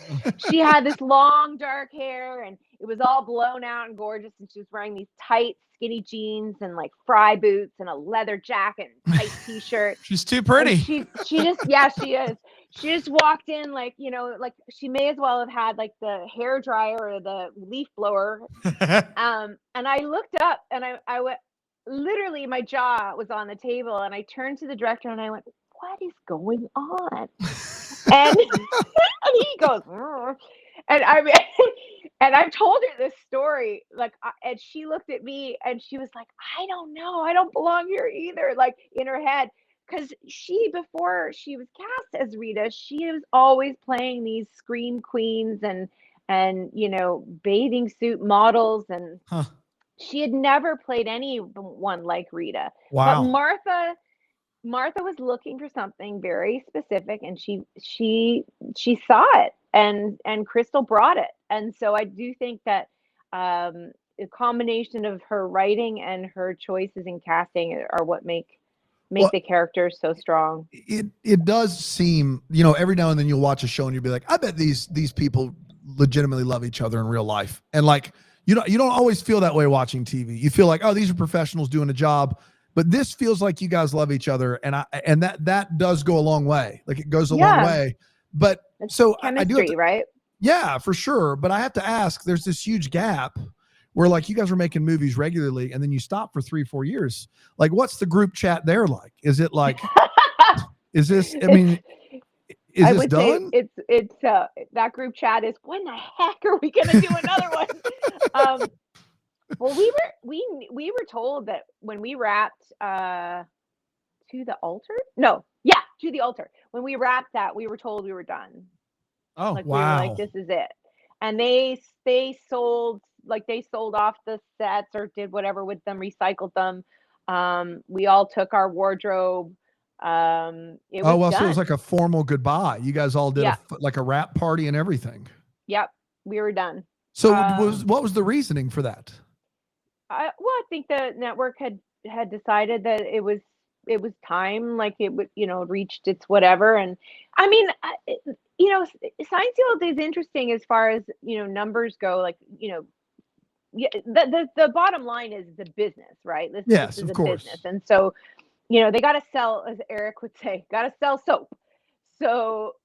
she had this long dark hair, and it was all blown out and gorgeous, and she was wearing these tight skinny jeans and like fry boots and a leather jacket and tight t-shirt. She's too pretty. And she just, yeah, she is. She just walked in like, you know, like she may as well have had like the hair dryer or the leaf blower. And I looked up and I went, literally my jaw was on the table, and I turned to the director and I went, what is going on? And, and he goes, "Rrr." And I mean, and I've told her this story, like, and she looked at me and she was like, I don't know, I don't belong here either, like in her head. Because before she was cast as Rita, she was always playing these scream queens and you know, bathing suit models, and Huh. she had never played anyone like Rita. But Wow. Martha was looking for something very specific, and she saw it, and Crystal brought it. And so I do think that a combination of her writing and her choices in casting are what make Well, the characters so strong. It does seem, you know, every now and then you'll watch a show and you'll be like, I bet these people legitimately love each other in real life. And like, you don't always feel that way watching TV. You feel like, oh, these are professionals doing a job, but this feels like you guys love each other. And that does go a long way. Like it goes a long way. But It's so chemistry, right? Yeah, for sure. But I have to ask, there's this huge gap where like you guys are making movies regularly and then you stop for 3-4 years. Like, what's the group chat there like? Is it like, is this, I mean, is I this would done? say it's that group chat is, when the heck are we gonna do another one? Well, we were told that when we wrapped To the Altar? No, yeah, To the Altar. When we wrapped that, we were told we were done. Oh, Like we were like, this is it. And they sold off the sets or did whatever with them, recycled them. We all took our wardrobe. It was Well, done. so it was like a formal goodbye. You guys all did like a wrap party and everything. Yep, we were done. So what was the reasoning for that? I think the network had decided that it was time, like it would, you know, reached its whatever. And I mean, you know, Seinfeld is interesting as far as, you know, numbers go. Like, you know, yeah, the bottom line is the business, right? This is of a course. business, and so, you know, they got to sell, as Eric would say, got to sell soap. So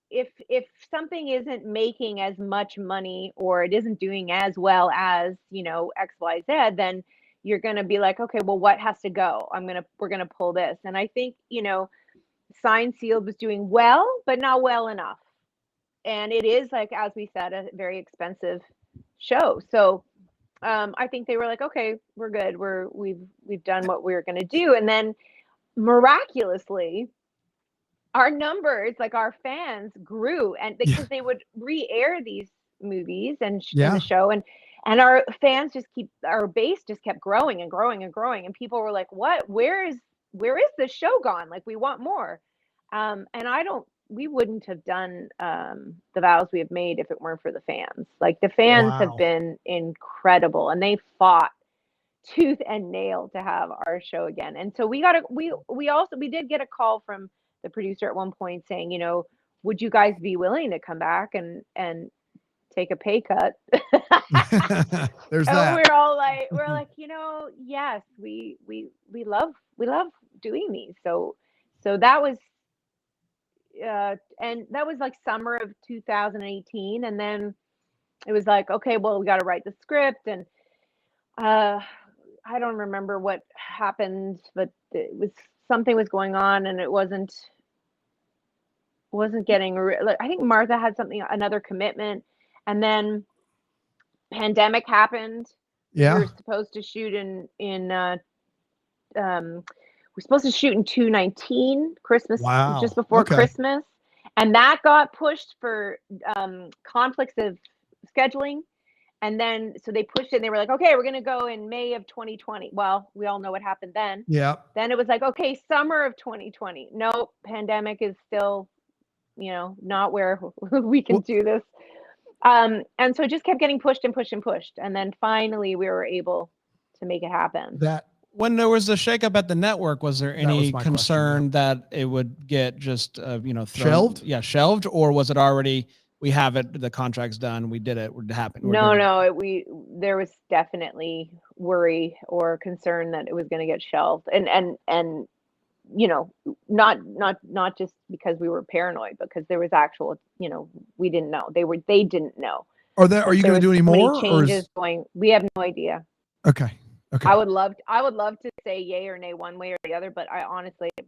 if something isn't making as much money, or it isn't doing as well as, you know, XYZ, then you're going to be like, okay, well, what has to go? We're going to pull this. And I think, you know, Signed Sealed was doing well, but not well enough. And it is, like, as we said, a very expensive show. So I think they were like, okay, we're good. We've done what we were going to do. And then miraculously, our numbers, like our fans, grew, and because they would re-air these movies and in the show, and our fans our base just kept growing and growing and growing, and people were like, what, where is the show gone? Like, we want more. And we wouldn't have done The Vows We Have Made if it weren't for the fans. Like, the fans have been incredible, and they fought tooth and nail to have our show again. And so we did get a call from the producer at one point saying, you know, would you guys be willing to come back and take a pay cut? There's and that. we're like, you know, yes, we love doing these. So that was and that was like summer of 2018, and then it was like, okay, well, we got to write the script, and I don't remember what happened, but something was going on, and it wasn't getting. Like, I think Martha had another commitment, and then pandemic happened. Yeah, we were supposed to shoot in 2019 Christmas, just before Christmas, and that got pushed for conflicts of scheduling. And then, so they pushed it, and they were like, okay, we're going to go in May of 2020. Well, we all know what happened then. Yeah. Then it was like, okay, summer of 2020. Nope, pandemic is still, you know, not where we can do this. And so it just kept getting pushed and pushed and pushed. And then finally we were able to make it happen. When there was a shakeup at the network, was there any concern that it would get just, you know, shelved? Yeah, shelved, or was it already, we have it, the contract's done, we did it, it happened? No, there was definitely worry or concern that it was going to get shelved, and you know, not just because we were paranoid, because there was actual, you know, we didn't know. They didn't know. Are But you there going to was do any so many more, or changes going. We have no idea. okay? Okay. I would love to say yay or nay one way or the other, but I honestly have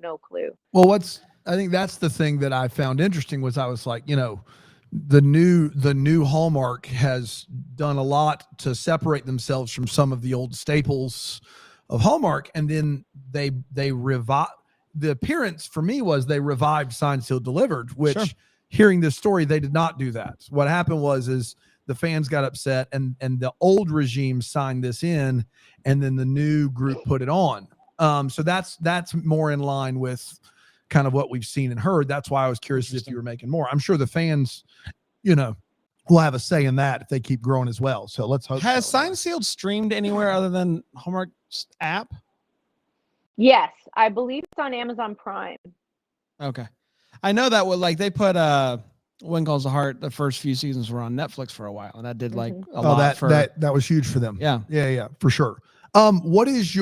no clue. Well, I think that's the thing that I found interesting was I was like, you know, the new Hallmark has done a lot to separate themselves from some of the old staples of Hallmark, and then they revive. The appearance for me was they revived Signed, Sealed, Delivered, which Sure. hearing this story, they did not do that. What happened is the fans got upset, and the old regime signed this in, and then the new group put it on. So that's more in line with kind of what we've seen and heard. That's why I was curious if you were making more. I'm sure the fans, you know, will have a say in that if they keep growing as well. So let's hope. Has so. Signed Sealed streamed anywhere other than Hallmark's app? Yes, I believe it's on Amazon Prime. Okay. I know that like they put When Calls the Heart, the first few seasons were on Netflix for a while, and that did like a lot that was huge for them. Yeah, for sure. What is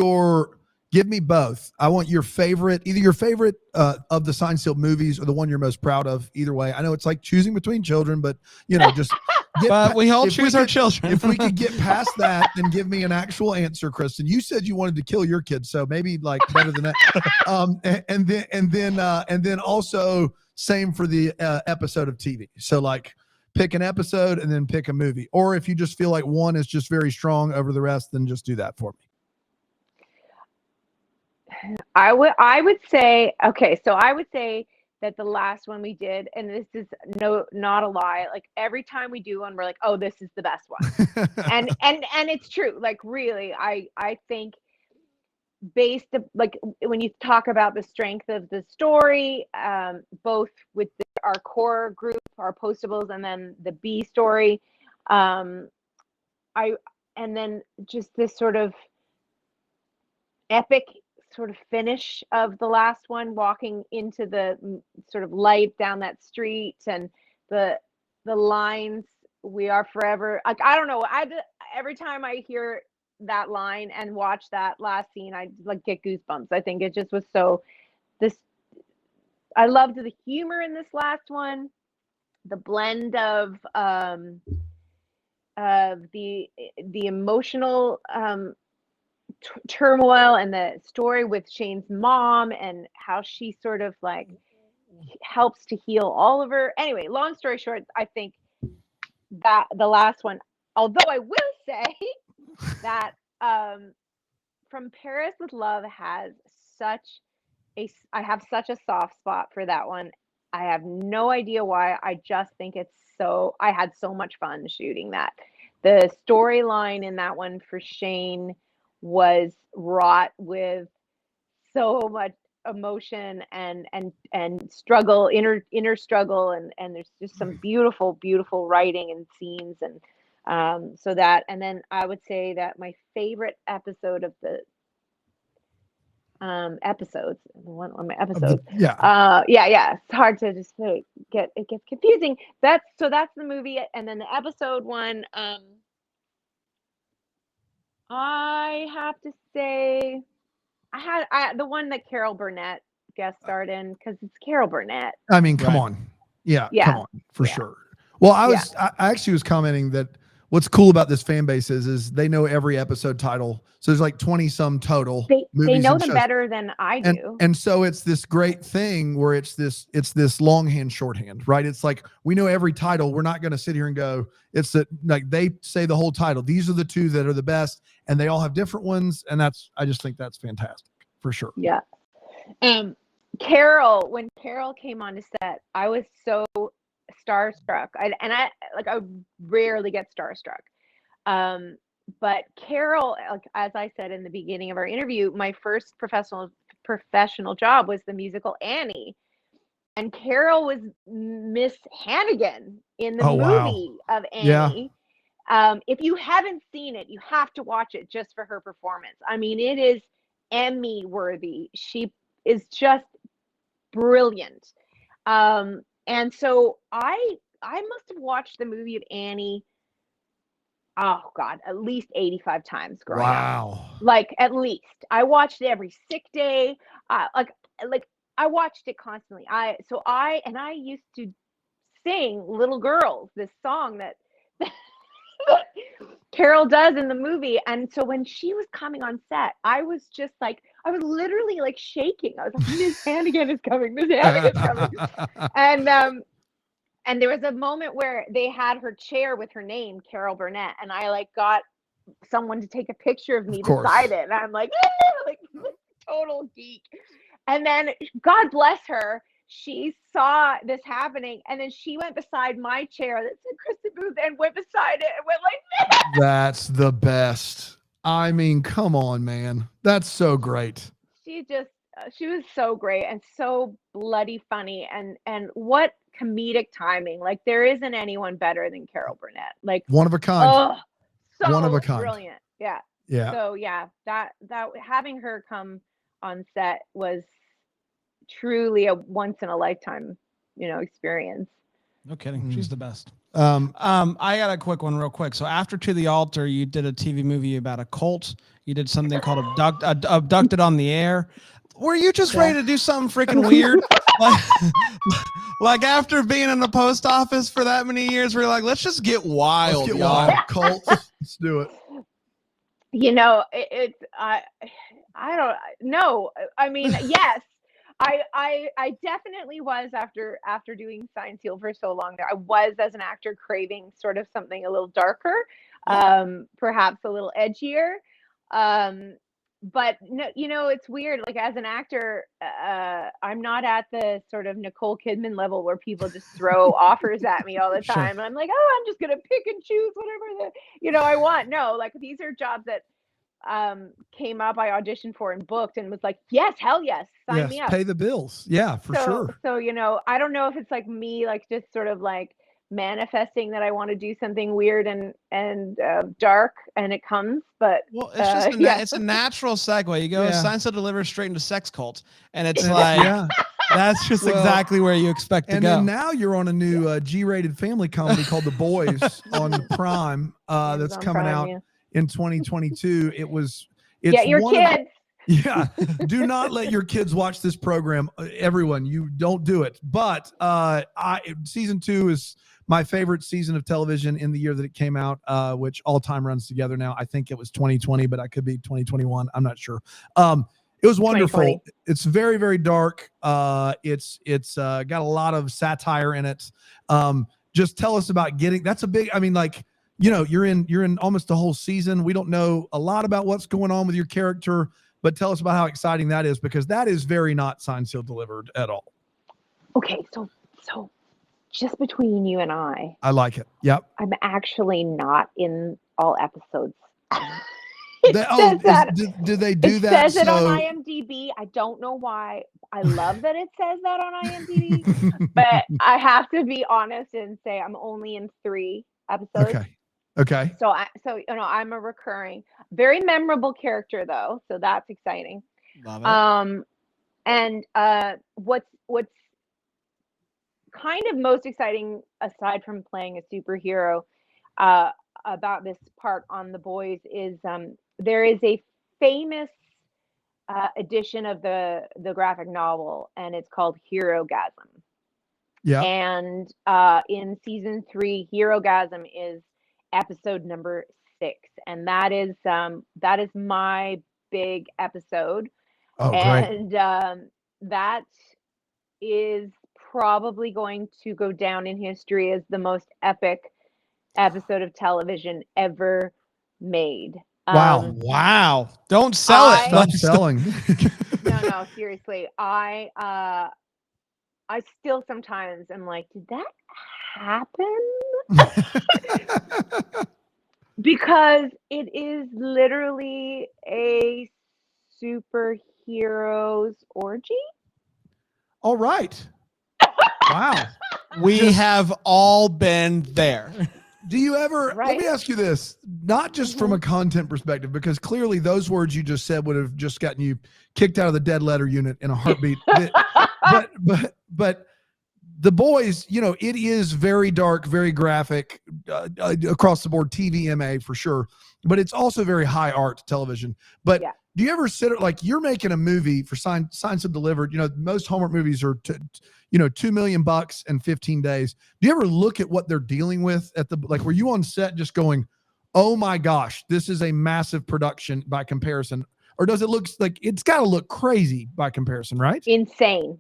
give me both. I want your favorite, either your favorite of the Signed, Sealed movies or the one you're most proud of. Either way, I know it's like choosing between children, but you know, just but we all choose our children. If we could get past that and give me an actual answer, Kristin. You said you wanted to kill your kids, so maybe like better than that. And then also same for the episode of TV. So like pick an episode and then pick a movie, or if you just feel like one is just very strong over the rest, then just do that for me. I would say, okay, so I would say that the last one we did, and this is not a lie, like every time we do one, we're like, oh, this is the best one. and it's true. Like really, I think based like when you talk about the strength of the story, both with our core group, our postables, and then the B story, and then just this sort of epic sort of finish of the last one, walking into the sort of light down that street, and the lines, we are forever, like I don't know, every time I hear that line and watch that last scene, I like get goosebumps. I think it just was so I loved the humor in this last one, the blend of the emotional turmoil, and the story with Shane's mom and how she sort of like helps to heal Oliver. Anyway, long story short, I think that the last one, although I will say that From Paris with Love has I have such a soft spot for that one. I have no idea why. I just think I had so much fun shooting that. The storyline in that one for Shane was wrought with so much emotion and struggle, inner struggle, and there's just some beautiful writing and scenes, and so that, and then I would say that my favorite episode of the episodes, one of my episodes, it's hard to just it gets confusing. That's the movie, and then the episode one, I have to say the one that Carol Burnett guest starred in, because it's Carol Burnett. I mean, come on. Yeah, come on, for sure. Well, I actually was commenting that what's cool about this fan base is they know every episode title. So there's like 20 some total. They know them better than I do. And so it's this great thing where it's this longhand, shorthand, right? It's like, we know every title. We're not going to sit here and go, it's that, like, they say the whole title. These are the two that are the best, and they all have different ones. And I just think that's fantastic for sure. Yeah. Carol, when Carol came on to set, I was so starstruck. I rarely get starstruck. But Carol, like, as I said in the beginning of our interview, my first professional job was the musical Annie. And Carol was Miss Hannigan in the movie of Annie. Yeah. If you haven't seen it, you have to watch it just for her performance. I mean, it is Emmy worthy. She is just brilliant. And so I must have watched the movie of Annie, oh God, at least 85 times growing up. Wow. Like at least I watched it every sick day. Like I watched it constantly. I used to sing Little Girls, this song that Carol does in the movie. And so when she was coming on set, I was literally like shaking. I was like, Miss Hannigan is coming, Miss Hannigan is coming. And there was a moment where they had her chair with her name, Carol Burnett, and I like got someone to take a picture of me beside it. And I'm like, like total geek. And then God bless her, she saw this happening, and then she went beside my chair that said Kristin Booth and went beside it and went like this. That's the best. I mean, come on, man. That's so great. She was so great and so bloody funny, and what comedic timing. Like there isn't anyone better than Carol Burnett. Like One of a kind. oh, so One of a kind. brilliant. Yeah. Yeah. So yeah, that having her come on set was truly a once in a lifetime, experience. No kidding. She's the best. Um, I got a quick one real quick. So after To the Altar, you did a TV movie about a cult. You did something called Abducted on the Air. Were you just ready to do something freaking weird? like after being in the post office for that many years, we're like, let's just get wild, let's get y'all. wild. Cult. Let's do it. I don't know. I mean, yes, I definitely was after doing Signed Seal for so long there. I was as an actor craving sort of something a little darker, perhaps a little edgier. But no, it's weird. Like as an actor, I'm not at the sort of Nicole Kidman level where people just throw offers at me all the time. Sure. And I'm like, oh, I'm just going to pick and choose whatever I want. No, like these are jobs that came up, I auditioned for and booked and was like, yes, hell yes, sign me up. Pay the bills. Yeah, for sure. So, I don't know if it's like me, like just sort of like manifesting that I want to do something weird and dark, and it comes, but well, it's just it's a natural segue. You go Signed Seal Delivered straight into sex cult, and it's like that's just exactly where you expect to go. And then now you're on a new G-rated family comedy called The Boys on Prime that's coming out in 2022. It's your kids. Do not let your kids watch this program. Everyone, you don't do it. But season 2 is my favorite season of television in the year that it came out, which all time runs together now. I think it was 2020, but I could be 2021. I'm not sure. It was wonderful. It's very, very dark. It's got a lot of satire in it. Just tell us about that's a big, I mean, like, you're in almost the whole season. We don't know a lot about what's going on with your character, but tell us about how exciting that is, because that is very not Signed, Sealed, Delivered at all. Okay, so just between you and I like it. Yep. I'm actually not in all episodes. Do they do that? It says it on IMDb. I don't know why. I love that it says that on IMDb, but I have to be honest and say I'm only in 3 episodes. Okay. So I'm a recurring, very memorable character though, so that's exciting. Love it. And what's kind of most exciting, aside from playing a superhero, about this part on The Boys is there is a famous edition of the graphic novel, and it's called Herogasm. Yeah. And in season 3, Herogasm is episode number 6, and that is my big episode. Oh, and that is probably going to go down in history as the most epic episode of television ever made. Wow. Don't sell it. Stop selling. No, seriously. I still sometimes am like, did that happen? Because it is literally a superhero's orgy. All right. Wow. We have all been there. Do you ever, Right. let me ask you this, not just from a content perspective, because clearly those words you just said would have just gotten you kicked out of the dead letter unit in a heartbeat. but The Boys, it is very dark, very graphic. across the board TVMA for sure, but it's also very high art television. But do you ever sit like you're making a movie for Signed and Delivered? You know, most Hallmark movies are, $2 million in 15 days. Do you ever look at what they're dealing with at the, like, were you on set just going, oh my gosh, this is a massive production by comparison? Or does it look like it's got to look crazy by comparison, right? Insane.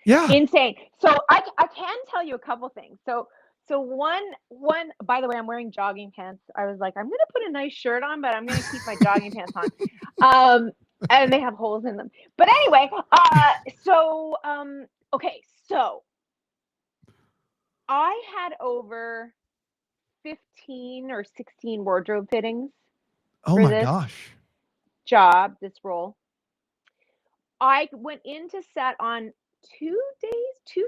Yeah. Insane. So I can tell you a couple things. So one, by the way, I'm wearing jogging pants. I was like, I'm going to put a nice shirt on, but I'm going to keep my jogging pants on. And they have holes in them. But anyway, okay. So I had over 15 or 16 wardrobe fittings. Oh my gosh. This role. I went into set on 2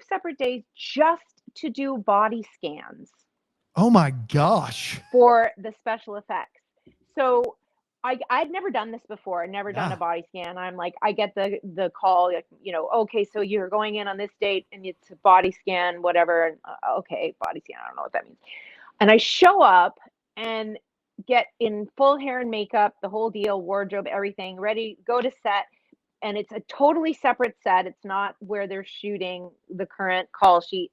separate days, just to do body scans. Oh my gosh. For the special effects. So I'd never done this before. I'd never done a body scan. I'm like, I get the call, like, okay, so you're going in on this date and it's a body scan, whatever. And okay, body scan. I don't know what that means. And I show up and get in full hair and makeup, the whole deal, wardrobe, everything, ready, go to set. And it's a totally separate set. It's not where they're shooting the current call sheet.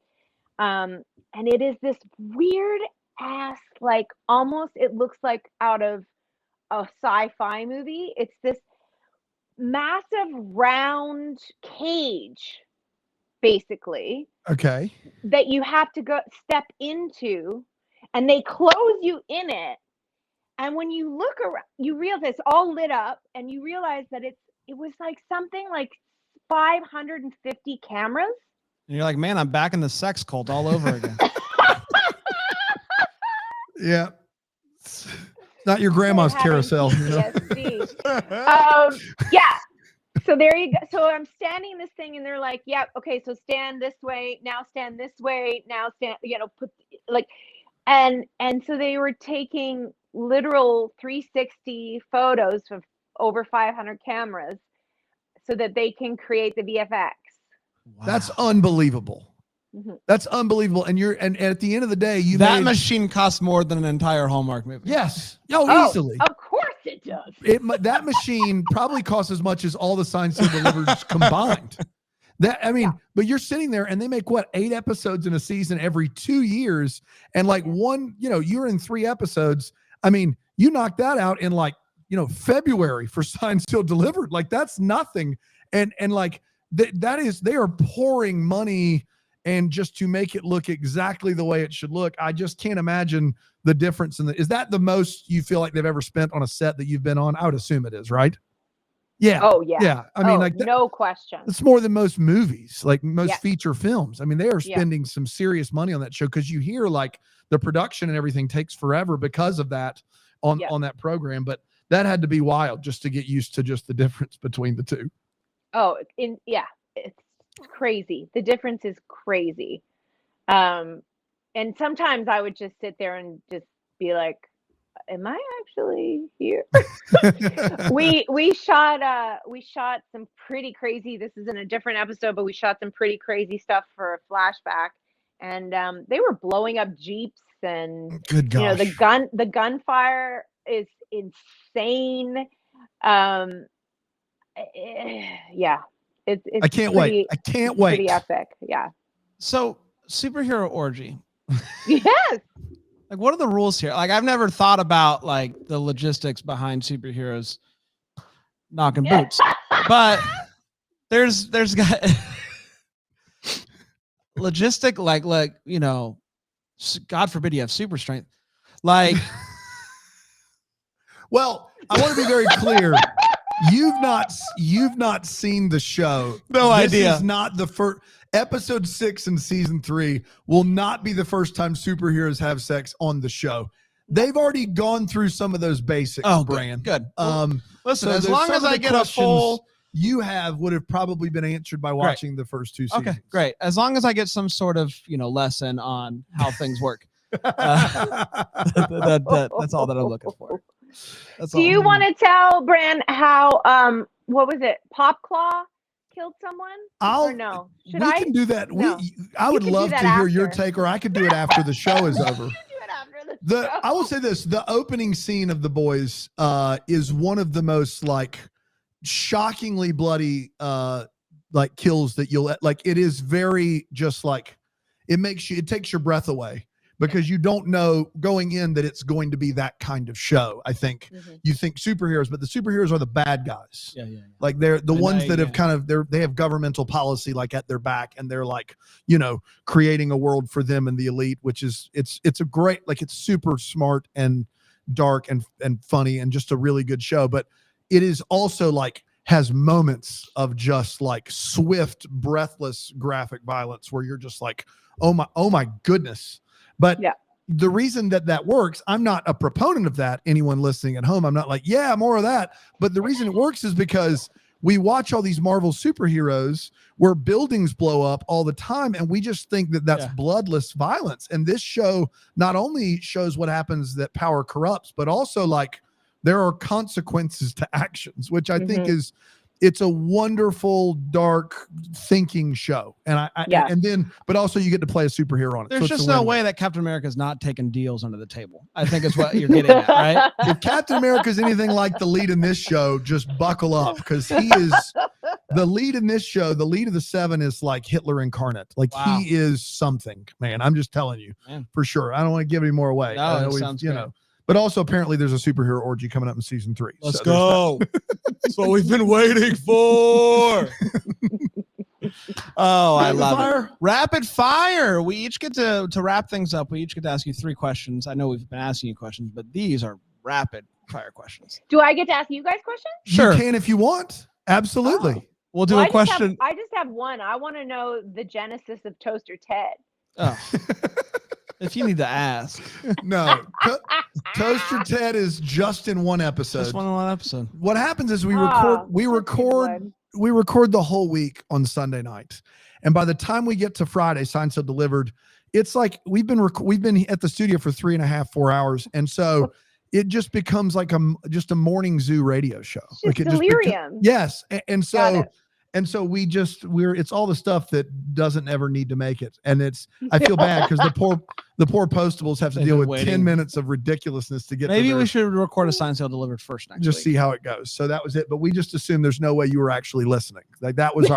And it is this weird ass, like, almost, it looks like out of a sci-fi movie. It's this massive round cage, basically. Okay. That you have to go step into, and they close you in it. And when you look around, you realize it's all lit up, and you realize that it was like something like 550 cameras. And you're like, man, I'm back in the sex cult all over again. Yeah. It's not your grandma's carousel. Yeah. So there you go. So I'm standing in this thing, and they're like, yeah, okay, so stand this way, now stand this way, now stand, put like, and so they were taking literal 360 photos of over 500 cameras so that they can create the VFX. Wow. That's unbelievable. Mm-hmm. That's unbelievable. And at the end of the day, that machine costs more than an entire Hallmark movie. Yes. Oh, easily. Of course it does. That machine probably costs as much as all the Signed and Delivered combined. But you're sitting there and they make 8 episodes in a season every 2 years. And like you're in 3 episodes. I mean, you knock that out in February for Signed and Delivered. Like, that's nothing. And like, they are pouring money and just to make it look exactly the way it should look. I just can't imagine the difference is that the most you feel like they've ever spent on a set that you've been on? I would assume it is, right? Yeah. Oh yeah. Yeah. I mean, no question. It's more than most movies, like most feature films. I mean, they are spending some serious money on that show, because you hear like the production and everything takes forever because of that on that program. But that had to be wild just to get used to just the difference between the two. Oh, it's crazy. The difference is crazy. And sometimes I would just sit there and just be like, am I actually here? we shot some pretty crazy, this is in a different episode, but we shot some pretty crazy stuff for a flashback. And they were blowing up Jeeps, and good gosh. the gunfire is insane. It's I can't wait. Pretty epic. Yeah. So, superhero orgy. Yes. Like, what are the rules here? Like, I've never thought about like the logistics behind superheroes knocking boots, but there's got logistic, like, God forbid you have super strength. Like, well, I want to be very clear. You've not seen the show. No idea. This is not the first. Episode 6 in season 3 will not be the first time superheroes have sex on the show. They've already gone through some of those basics, Brand. Good. so Listen, as long as I get a full would have probably been answered by watching the first 2 seasons. Okay, great. As long as I get some sort of, lesson on how things work. That's all that I'm looking for. Do you want to tell Bran how what was it? Popclaw killed someone? Or no? We can do that. No. I would love to hear your take, or I could do it after the show is over. You do it after the I will say this: the opening scene of The Boys is one of the most like shockingly bloody like kills that you'll like. It is very just like it takes your breath away because you don't know going in that it's going to be that kind of show. I think you think superheroes, but the superheroes are the bad guys. Yeah. Like they're the ones that have kind of they have governmental policy like at their back, and they're like, you know, creating a world for them and the elite, which is it's a great, like, it's super smart and dark and funny and just a really good show. But it is also like has moments of just like swift, breathless graphic violence where you're just like, oh my goodness. But the reason that works, I'm not a proponent of that. Anyone listening at home, I'm not like, yeah, more of that. But the reason it works is because we watch all these Marvel superheroes where buildings blow up all the time, and we just think that that's bloodless violence. And this show not only shows what happens that power corrupts, but also like there are consequences to actions, which I think it's a wonderful, dark thinking show. And but also you get to play a superhero on it. There's just no way that Captain America is not taking deals under the table. I think is what you're getting at, right? If Captain America is anything like the lead in this show, just buckle up, because he is the lead in this show. The lead of the Seven is like Hitler incarnate. Like he is something, man. I'm just telling you for sure. I don't want to give any more away. No, it sounds good. But also apparently there's a superhero orgy coming up in season 3. Let's go. That's what we've been waiting for. Oh, I love it. Rapid fire. We each get to wrap things up. We each get to ask you 3 questions. I know we've been asking you questions, but these are rapid fire questions. Do I get to ask you guys questions? Sure. You can if you want. Absolutely. Oh. We'll do a question. I just have one. I want to know the genesis of Toaster Ted. Oh. If you need to ask. No. Toaster Ted is just in one episode. Just one episode. What happens is we record the whole week on Sunday night. And by the time we get to Friday, Signed, Sealed, Delivered, it's like we've been at the studio for 3.5, 4 hours. And so it just becomes like just a morning zoo radio show. It's like delirium. Yes. And so it's all the stuff that doesn't ever need to make it. And I feel bad because the poor postables have to deal with 10 minutes of ridiculousness to get. Maybe we should record a Signed, Sealed, Delivered first next just week. See how it goes. So that was it. But we just assumed there's no way you were actually listening. Like that was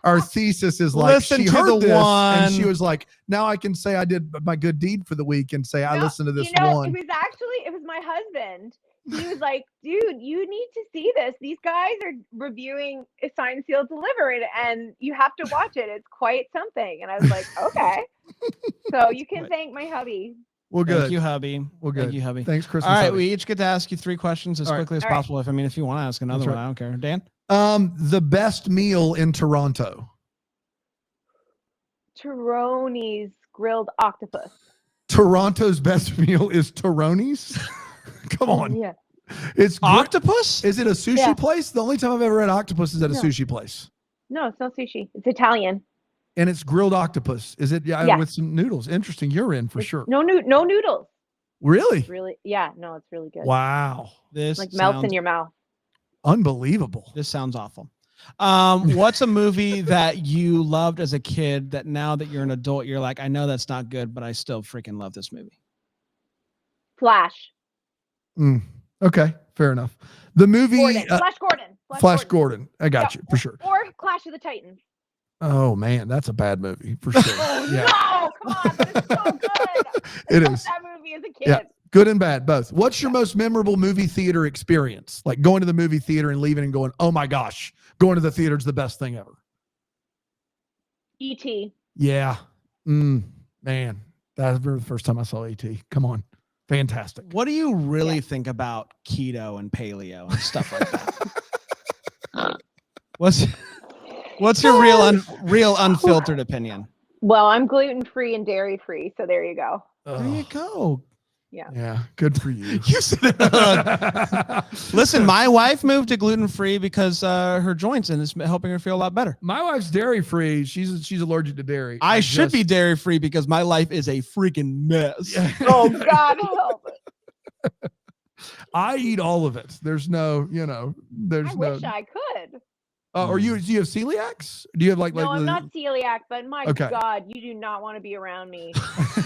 our thesis is like, listen she to heard the this one. and she was like, now I can say I did my good deed for the week and say I listened to this one. It was my husband. He was like, dude, you need to see this. These guys are reviewing Signed, Sealed, Delivered, and you have to watch it. It's quite something. And I was like, okay. So you can thank my hubby. Well, good. Thank you, hubby. Well, good. Thank you, hubby. Thanks, Chris. All right, we each get to ask you 3 questions as quickly as possible. Right. If you want to ask another one, I don't care. Dan? The best meal in Toronto. Taroni's grilled octopus. Toronto's best meal is Taroni's? Come on. Yeah. It's octopus? Is it a sushi place? The only time I've ever had octopus is at a sushi place. No, it's not sushi. It's Italian. And it's grilled octopus. Is it? Yeah, with some noodles. Interesting. You're in for sure. No noodles. Really? It's really, yeah. No, it's really good. Wow. This like melts in your mouth. Unbelievable. This sounds awful. What's a movie that you loved as a kid that now that you're an adult, you're like, I know that's not good, but I still freaking love this movie? Flash. Okay, fair enough. The movie Flash Gordon. I got you for sure. Or Clash of the Titans. Oh man, that's a bad movie for sure. No, come on, but it's so good. It is. That movie as a kid. Yeah, good and bad both. What's your most memorable movie theater experience? Like going to the movie theater and leaving and going, oh my gosh, going to the theater is the best thing ever. E.T. Yeah. Man, that was the first time I saw E.T. Come on. Fantastic. What do you really think about keto and paleo and stuff like that? What's your real unfiltered opinion? Well, I'm gluten-free and dairy-free, so there you go. There you go. Yeah. Good for you. You said it. Listen, my wife moved to gluten-free because her joints, and it's helping her feel a lot better. My wife's dairy-free. She's allergic to dairy. I should be dairy-free because my life is a freaking mess. Yeah. Oh, God help it. I eat all of it. There's no, I wish I could. Or do you have celiacs? Do you have like No, I'm the- not celiac, but my Okay. God, you do not want to be around me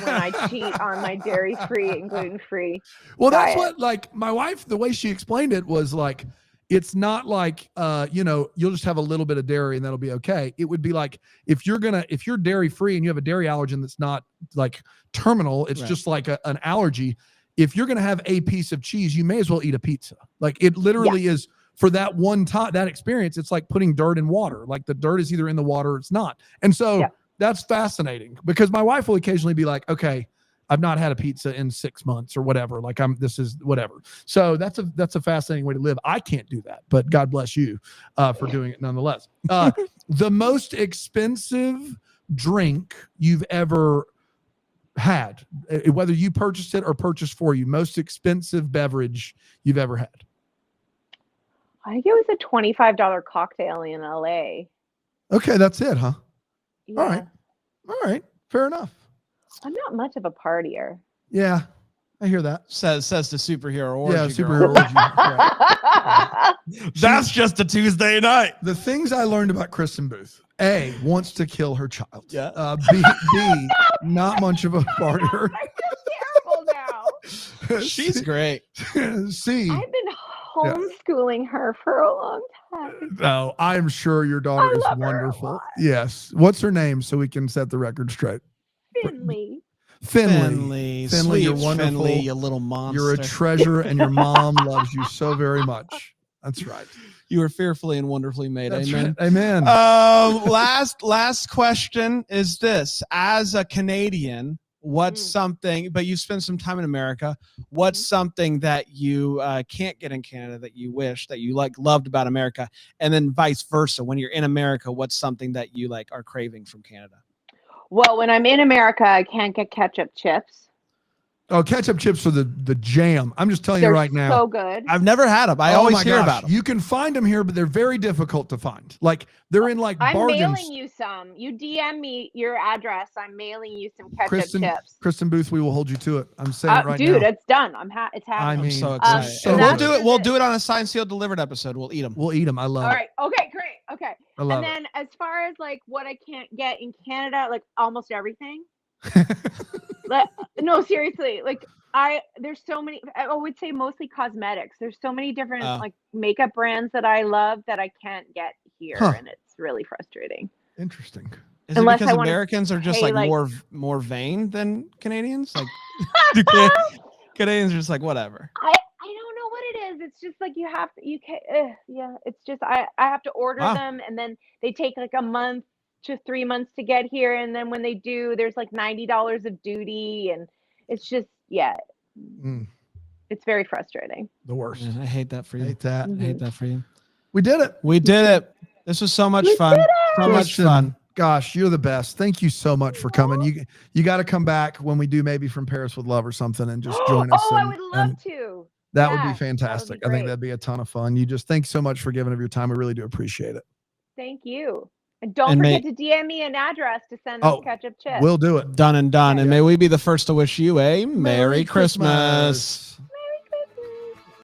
when I cheat on my dairy-free and gluten-free. Well, that's diet. what, like, my wife, the way she explained it was like, it's not like, you'll just have a little bit of dairy and that'll be okay. It would be like, if you're dairy free and you have a dairy allergen that's not like terminal, it's Right. just like an allergy. If you're going to have a piece of cheese, you may as well eat a pizza. Like, it literally is, for that one time, that experience, it's like putting dirt in water. Like, the dirt is either in the water or it's not. And so that's fascinating, because my wife will occasionally be like, okay, I've not had a pizza in 6 months or whatever. Like, this is whatever. So that's a fascinating way to live. I can't do that, but God bless you for doing it nonetheless. The most expensive drink you've ever had, whether you purchased it or purchased for you, most expensive beverage you've ever had. I think it was a $25 cocktail in LA. Okay, that's it, huh? Yeah. All right. Fair enough. I'm not much of a partier. Yeah, I hear that. Says the superhero orgy. Yeah, girl. superhero orgy. Right. That's just a Tuesday night. The things I learned about Kristin Booth: A, wants to kill her child. Yeah. B, not much of a partier. I feel terrible now. She's great. C, I've been homeschooling her for a long time. oh, I'm sure your daughter I is love her a wonderful. lot. Yes. What's her name so we can set the record straight? Finley. Finley, Sweet you're wonderful. Finley, you little monster. You're a treasure, and your mom loves you so very much. That's right. You were fearfully and wonderfully made. That's Amen. right. Amen. Last question is this: as a Canadian, what's something? But you spent some time in America. What's something that you can't get in Canada that you wish that you loved about America, and then vice versa? When you're in America, what's something that you are craving from Canada? Well, when I'm in America, I can't get ketchup chips. Oh, ketchup chips are the jam. I'm just telling you They're right now. so good. I've never had them. I always hear about them. You can find them here, but they're very difficult to find. Like, they're in like I'm bargains. mailing you some. You DM me your address. I'm mailing you some ketchup chips. Kristin Booth, we will hold you to it. I'm saying it right now. Dude, it's done. It's happening. I mean, I'm so excited. so And we'll good. do it. We'll do it on a signed, sealed, delivered episode. We'll eat them. We'll eat them. I love All it. right. Okay, great. Okay. I love And then as far as like what I can't get in Canada, like almost everything. No, seriously. Like there's so many, I would say mostly cosmetics. There's so many different like makeup brands that I love that I can't get here. And it's really frustrating. Interesting. Is Unless it because I wanna Americans are just pay, more vain than Canadians? Like Canadians are just like whatever. I don't know what it is. It's just like it's just I have to order them, and then they take like a month to 3 months to get here, and then when they do, there's like $90 of duty, and it's just it's very frustrating. The worst. Yeah, I hate that for you. Hate that. I hate that for you. We did it. We did it. This was so much fun. So much Kristin, fun. Gosh, you're the best. Thank you so much for coming. You got to come back when we do maybe From Paris with Love or something and just join us. I would love to. That would be fantastic. That would be I think that'd be a ton of fun. Thanks so much for giving of your time. We really do appreciate it. Thank you. And don't forget to DM me an address to send those ketchup chips. We'll do it. Done and done. And may we be the first to wish you a Merry Christmas.